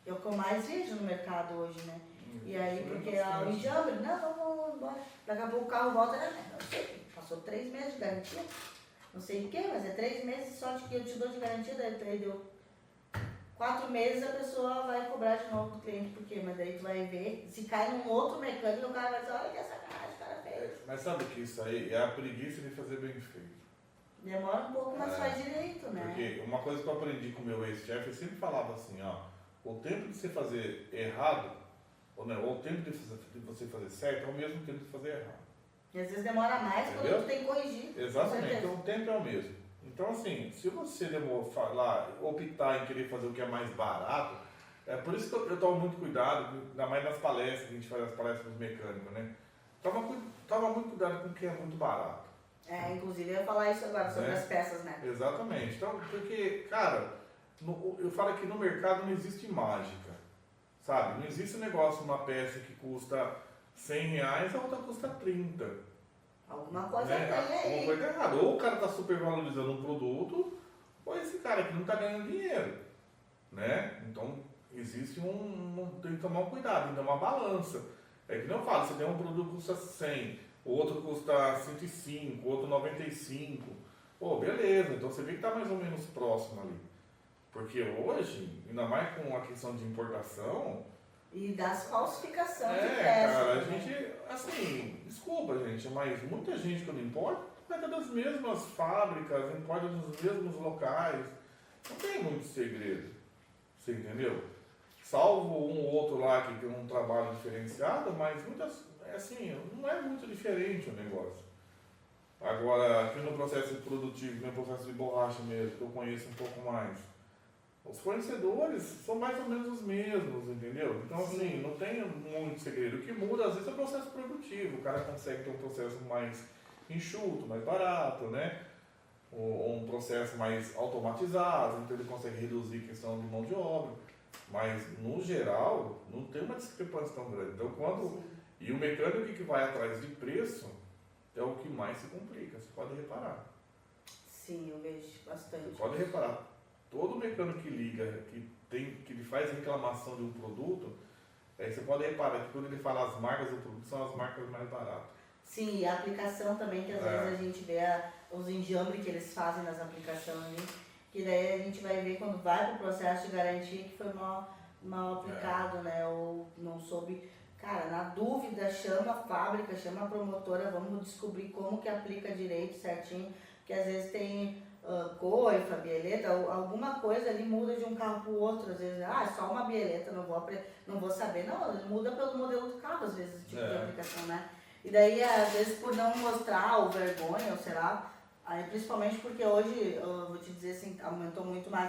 é o que eu mais vejo no mercado hoje, né? E aí, porque o enjambre, não, vamos embora. Daqui a pouco o carro volta, não sei, passou 3 meses de garantia, não sei o que, mas é 3 meses só de que eu te dou de garantia, daí deu 4 meses a pessoa vai cobrar de novo do cliente, por quê? Mas daí tu vai ver, se cai num outro mecânico, o cara vai dizer, olha que sacanagem, o cara fez. Mas sabe que isso aí é a preguiça de fazer bem feito. Demora um pouco, mas faz direito, né? Porque uma coisa que eu aprendi com o meu ex-chefe, ele sempre falava assim, o tempo de você fazer errado, ou o tempo de você fazer certo é o mesmo tempo de fazer errado. E às vezes demora mais quando tu tem que corrigir. Exatamente, então o tempo é o mesmo. Então assim, se você optar em querer fazer o que é mais barato, é por isso que eu tomo muito cuidado, ainda mais nas palestras, que a gente faz as palestras dos mecânicos, né? Toma muito cuidado com o que é muito barato. Inclusive eu ia falar isso agora sobre as peças, né? Exatamente. Então, porque, cara, eu falo que no mercado não existe mágica, sabe? Não existe um negócio, uma peça que custa R$100, a outra custa 30. Alguma coisa tem aí. Alguma coisa errada. Ou o cara está supervalorizando um produto, ou esse cara aqui não está ganhando dinheiro, né? Então, existe tem que tomar um cuidado, tem que dar uma balança. É que não eu falo, você tem um produto que custa 100, o outro custa 105, o outro 95. Pô, beleza, então você vê que está mais ou menos próximo ali. Porque hoje, ainda mais com a questão de importação... E das falsificações de peças. Cara, a gente, assim, desculpa gente, mas muita gente quando importa das mesmas fábricas, importa dos mesmos locais. Não tem muito segredo, você entendeu? Salvo um ou outro lá que tem um trabalho diferenciado, mas não é muito diferente o negócio. Agora, aqui no processo produtivo, no processo de borracha mesmo, que eu conheço um pouco mais, Os fornecedores são mais ou menos os mesmos, entendeu? Então, assim, não tem muito segredo. O que muda, às vezes, é o processo produtivo. O cara consegue ter um processo mais enxuto, mais barato, né? Ou um processo mais automatizado, então ele consegue reduzir a questão de mão de obra. Mas, no geral, não tem uma discrepância tão grande. Então, e o mecânico que vai atrás de preço é o que mais se complica, você pode reparar. Sim, eu vejo bastante. Você pode reparar. Todo mecânico que liga, que ele faz reclamação de um produto, você pode reparar que quando ele fala as marcas do produto, são as marcas mais baratas. Sim, e a aplicação também, que às vezes a gente vê os enjambres que eles fazem nas aplicações, que daí a gente vai ver quando vai para o processo de garantia que foi mal aplicado, né? Ou não soube. Cara, na dúvida, chama a fábrica, chama a promotora, vamos descobrir como que aplica direito, certinho, porque às vezes tem coifa, bieleta, alguma coisa ali muda de um carro para o outro, às vezes, é só uma bieleta, não vou saber, não, muda pelo modelo do carro, às vezes, o tipo de aplicação, né? E daí, às vezes, por não mostrar, ou vergonha, ou sei lá, aí, principalmente porque hoje, eu vou te dizer assim, aumentou muito mais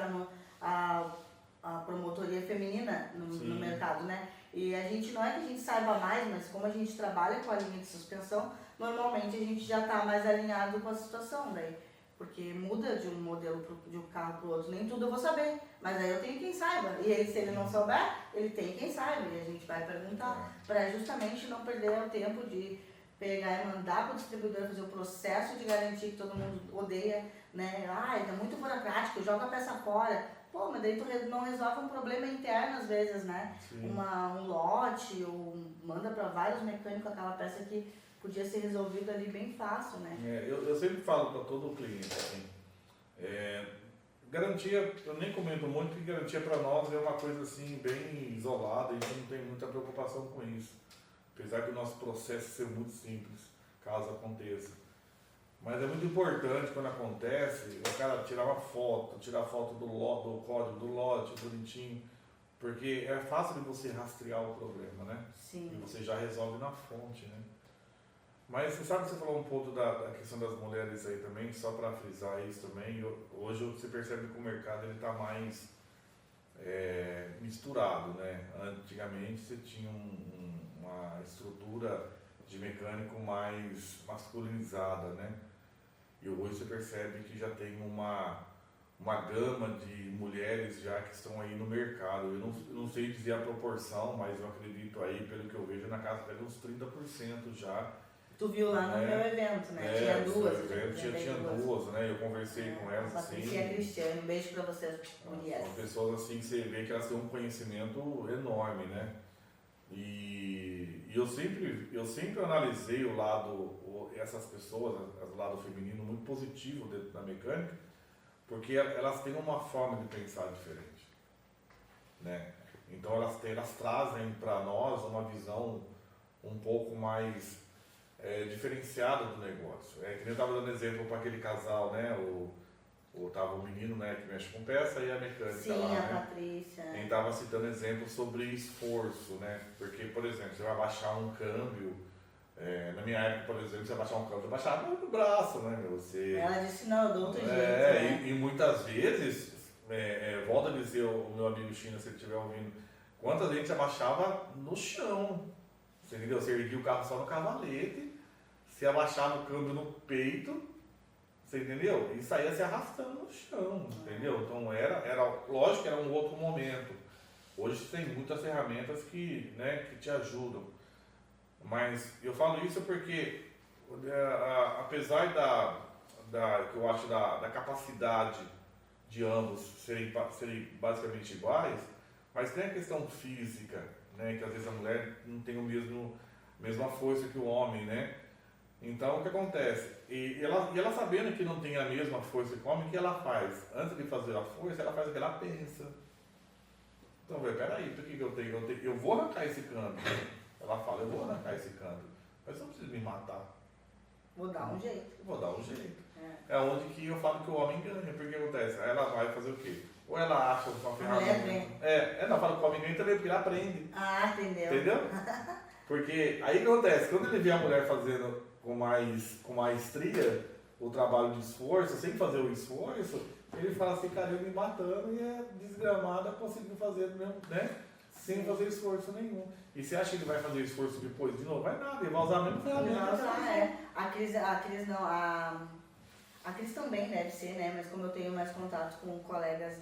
a promotoria feminina no mercado, né? E a gente, não é que a gente saiba mais, mas como a gente trabalha com a linha de suspensão, normalmente a gente já está mais alinhado com a situação, daí. Porque muda de um modelo de um carro para o outro, nem tudo eu vou saber, mas aí eu tenho quem saiba. E aí, se ele não souber, ele tem quem saiba, e a gente vai perguntar, para justamente não perder o tempo de pegar e mandar para o distribuidor fazer o processo de garantia que todo mundo odeia, né? É muito burocrático, joga a peça fora. Pô, mas daí tu não resolve um problema interno às vezes, né? Um lote, ou manda para vários mecânicos aquela peça que podia ser resolvido ali bem fácil, né? Eu sempre falo para todo cliente assim, garantia, eu nem comento muito, porque garantia para nós é uma coisa assim bem isolada, a gente não tem muita preocupação com isso. Apesar do nosso processo ser muito simples, caso aconteça. Mas é muito importante quando acontece, o cara tirar foto do código do lote, bonitinho, porque é fácil de você rastrear o problema, né? Sim. E você já resolve na fonte, né? Mas você sabe que você falou um pouco da questão das mulheres aí também, só para frisar isso também, hoje você percebe que o mercado ele está mais misturado, né? Antigamente você tinha uma estrutura de mecânico mais masculinizada, né? E hoje você percebe que já tem uma gama de mulheres já que estão aí no mercado. Eu não sei dizer a proporção, mas eu acredito aí, pelo que eu vejo, na casa de uns 30% já. Tu viu lá no meu evento, né? Tinha duas. Tinha duas, né? Eu conversei com elas assim. Patrícia e a Cristiane, um beijo pra vocês, mulheres. São pessoas assim que você vê que elas têm um conhecimento enorme, né? E eu sempre analisei o lado, essas pessoas, o lado feminino, muito positivo dentro da mecânica, porque elas têm uma forma de pensar diferente, né? Então elas trazem para nós uma visão um pouco mais diferenciada do negócio. Que nem eu estava dando exemplo para aquele casal, né? Tava o menino, né, que mexe com peça e a mecânica. Sim, lá, a né? Patrícia. A gente estava citando exemplos sobre esforço, né? Porque, por exemplo, você vai baixar um câmbio. Na minha época, por exemplo, você baixar um câmbio, você baixava no braço, né? Ela disse, não, eu dou outro jeito. Né? E muitas vezes, volta a dizer o meu amigo China, se ele estiver ouvindo, quantas vezes você abaixava no chão. Você entendeu? Você erguia o carro só no cavalete, você abaixava o câmbio no peito, você entendeu? E saía se arrastando no chão, entendeu? Então lógico que era um outro momento. Hoje tem muitas ferramentas que te ajudam. Mas eu falo isso porque, apesar que eu acho da capacidade de ambos serem basicamente iguais, mas tem a questão física, né? Que às vezes a mulher não tem a mesma força que o homem, né? Então, o que acontece? E ela sabendo que não tem a mesma força que o homem, o que ela faz? Antes de fazer a força, ela faz o que ela pensa. Então, peraí, por que eu vou arrancar esse câmbio? Ela fala, eu vou arrancar esse câmbio, mas eu não preciso me matar. Vou dar um jeito. Vou dar um jeito. É onde que eu falo que o homem ganha, porque o que acontece? Aí ela vai fazer o quê? Ou ela acha uma ferramenta. Não, fala que o homem ganha também porque ele aprende. Ah, entendeu? Entendeu? Porque aí o que acontece? Quando ele vê a mulher fazendo com maestria o trabalho de esforço, sem fazer o esforço, ele fala assim, cara, eu me matando e é desgramada conseguindo fazer mesmo, né? Sem fazer esforço nenhum. E você acha que ele vai fazer esforço depois de novo? Vai nada, ele vai usar a mesma ferramenta. A Cris também deve ser, né? Mas como eu tenho mais contato com colegas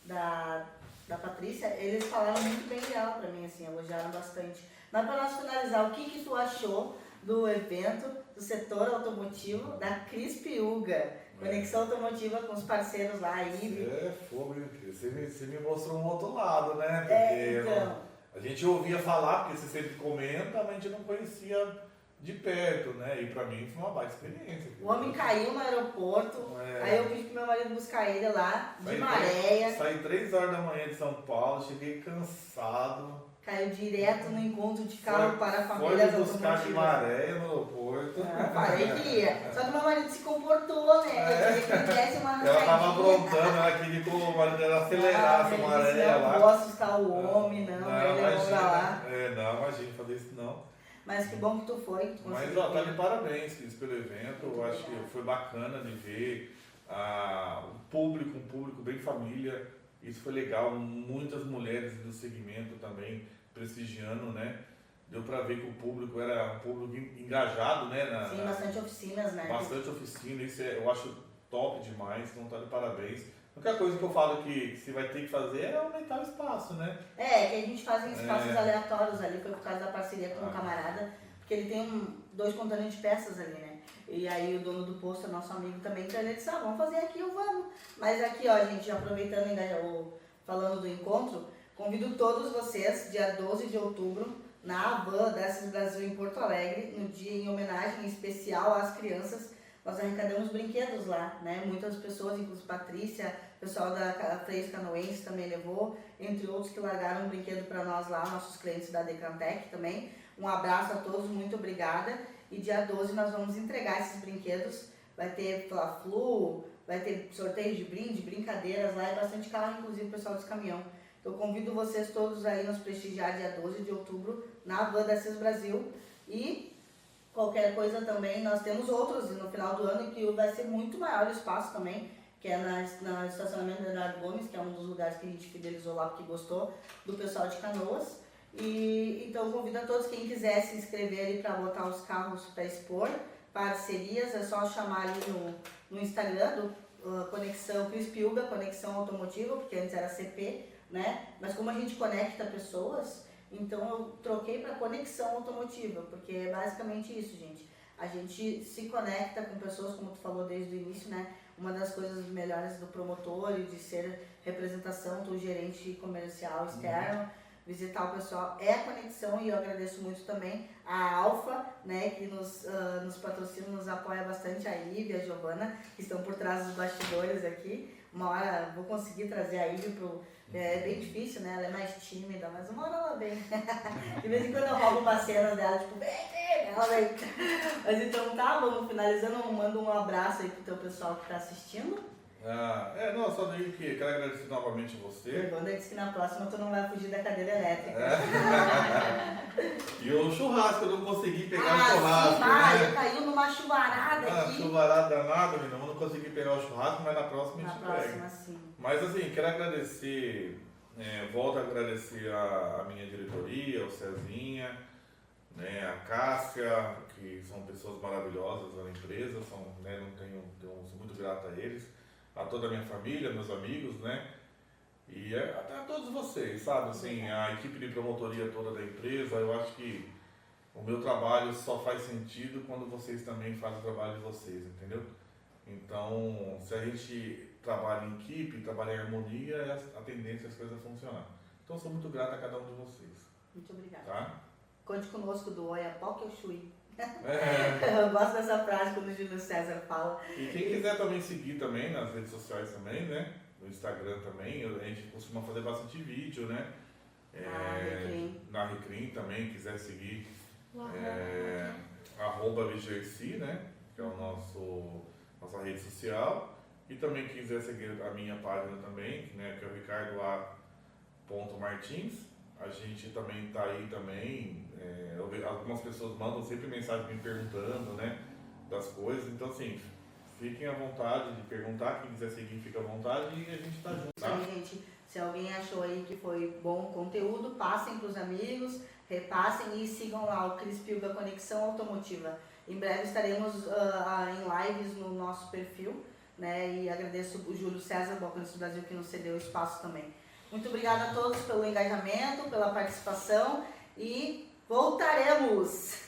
da Patrícia, eles falaram muito bem dela pra mim, assim, elogiaram bastante. Mas para nós finalizar, o que tu achou do evento do setor automotivo da Cris Piuga? Conexão automotiva com os parceiros lá, a Ive. É fogo, hein, Cris? Você me mostrou um outro lado, né? Porque Então. A gente ouvia falar, porque você sempre comenta, mas a gente não conhecia de perto, né? E pra mim foi uma baita experiência. O homem caiu no aeroporto, aí eu pedi pro meu marido buscar ele lá, de Maréia. Saí 3 horas da manhã de São Paulo, cheguei cansado. Caiu direto no encontro de carro para famílias automotivas. Foi buscar de Maréia no aeroporto. Falei que ia. Só que meu marido se comportou, né? Eu queria que ele desse uma arrancadinha. Ela tava aprontando, ela queria que o marido dela acelerasse a Maréia lá. Não vou assustar o homem, não. Ele levou pra lá. Não, imagina fazer isso não. Mas que bom que tu foi, que tu conseguiu. Mas tá de parabéns, Cris, pelo evento. Eu acho que foi bacana de ver um público bem família. Isso foi legal. Muitas mulheres do segmento também prestigiando, né? Deu pra ver que o público era um público engajado, né? Sim, bastante oficinas, né? Bastante oficina. Isso eu acho top demais. Então tá de parabéns. A única coisa que eu falo que você vai ter que fazer é aumentar o espaço, né? Que a gente faz em espaços aleatórios ali, foi por causa da parceria com um camarada, porque ele tem 2 contêineres de peças ali, né? E aí o dono do posto é nosso amigo também, então ele disse, vamos fazer aqui, vamos. Mas aqui, ó, gente, aproveitando ainda falando do encontro, convido todos vocês, dia 12 de outubro, na Avan Desses Brasil em Porto Alegre, no dia em homenagem especial às crianças. Nós arrecadamos brinquedos lá, né? Muitas pessoas, inclusive Patrícia, o pessoal da Freios Canoense também levou, entre outros que largaram um brinquedo para nós lá, nossos clientes da Decantec também. Um abraço a todos, muito obrigada. E dia 12 nós vamos entregar esses brinquedos. Vai ter Fla-Flu, vai ter sorteio de brinde, brincadeiras lá e bastante carro, inclusive o pessoal dos caminhão. Então convido vocês todos aí nos prestigiar dia 12 de outubro na Van Desses Brasil. E qualquer coisa também, nós temos outros no final do ano que vai ser muito maior o espaço também, que é no estacionamento da Leonardo Gomes, que é um dos lugares que a gente fidelizou lá porque gostou do pessoal de Canoas. E então convido a todos, quem quiser se inscrever ali para botar os carros para expor, parcerias, é só chamar ali no Instagram do Conexão Cris Piuga, Conexão Automotiva, porque antes era CP, né? Mas como a gente conecta pessoas, então eu troquei para Conexão Automotiva, porque é basicamente isso, gente. A gente se conecta com pessoas, como tu falou desde o início, né? Uma das coisas melhores do promotor e de ser representação do gerente comercial externo, visitar o pessoal, é a conexão. E eu agradeço muito também a Alfa, né? Que nos patrocina, nos apoia bastante, a Ive e a Giovana, que estão por trás dos bastidores aqui. Uma hora vou conseguir trazer a Ive é bem difícil, né? Ela é mais tímida, mas uma hora ela vem. De vez em quando eu roubo umas cenas dela, tipo, vem, ela vem. Mas então tá, vamos finalizando. Manda um abraço aí pro teu pessoal que tá assistindo. Só daí que quero agradecer novamente a você. Pergunta disse que na próxima tu não vai fugir da cadeira elétrica. E o churrasco, eu não consegui pegar o churrasco. Sim, caiu numa chuvarada aqui. Chuvarada danada, menina, eu não consegui pegar o churrasco, mas na próxima a gente pega. Na próxima, sim. Mas assim, quero agradecer, volto a agradecer a minha diretoria, o Cezinha, né, a Cássia, que são pessoas maravilhosas na empresa, sou muito grato a eles, a toda a minha família, meus amigos, né? E até a todos vocês, sabe? Assim, a equipe de promotoria toda da empresa, eu acho que o meu trabalho só faz sentido quando vocês também fazem o trabalho de vocês, entendeu? Então, se a gente trabalha em equipe, trabalha em harmonia, a tendência é as coisas funcionar. Então, sou muito grato a cada um de vocês. Muito obrigada. Tá? Conte conosco do Oiapoque ou Chuí. Eu gosto dessa frase quando o Júlio César fala. E quem quiser também seguir também nas redes sociais também, né? No Instagram também, a gente costuma fazer bastante vídeo, né? Na Recrim também, quiser seguir @VGRC, né? Que é o nossa rede social. E também quiser seguir a minha página também, né? Que é o Ricardo A. Martins. A gente também está aí também, algumas pessoas mandam sempre mensagem me perguntando, né, das coisas, então assim, fiquem à vontade de perguntar, quem quiser seguir fica à vontade e a gente está junto, Isso aí, gente. Se alguém achou aí que foi bom o conteúdo, passem para os amigos, repassem e sigam lá o Cris Piuga Conexão Automotiva. Em breve estaremos em lives no nosso perfil, né? E agradeço o Júlio César, Balconistas do Brasil, que nos cedeu espaço também. Muito obrigada a todos pelo engajamento, pela participação e voltaremos!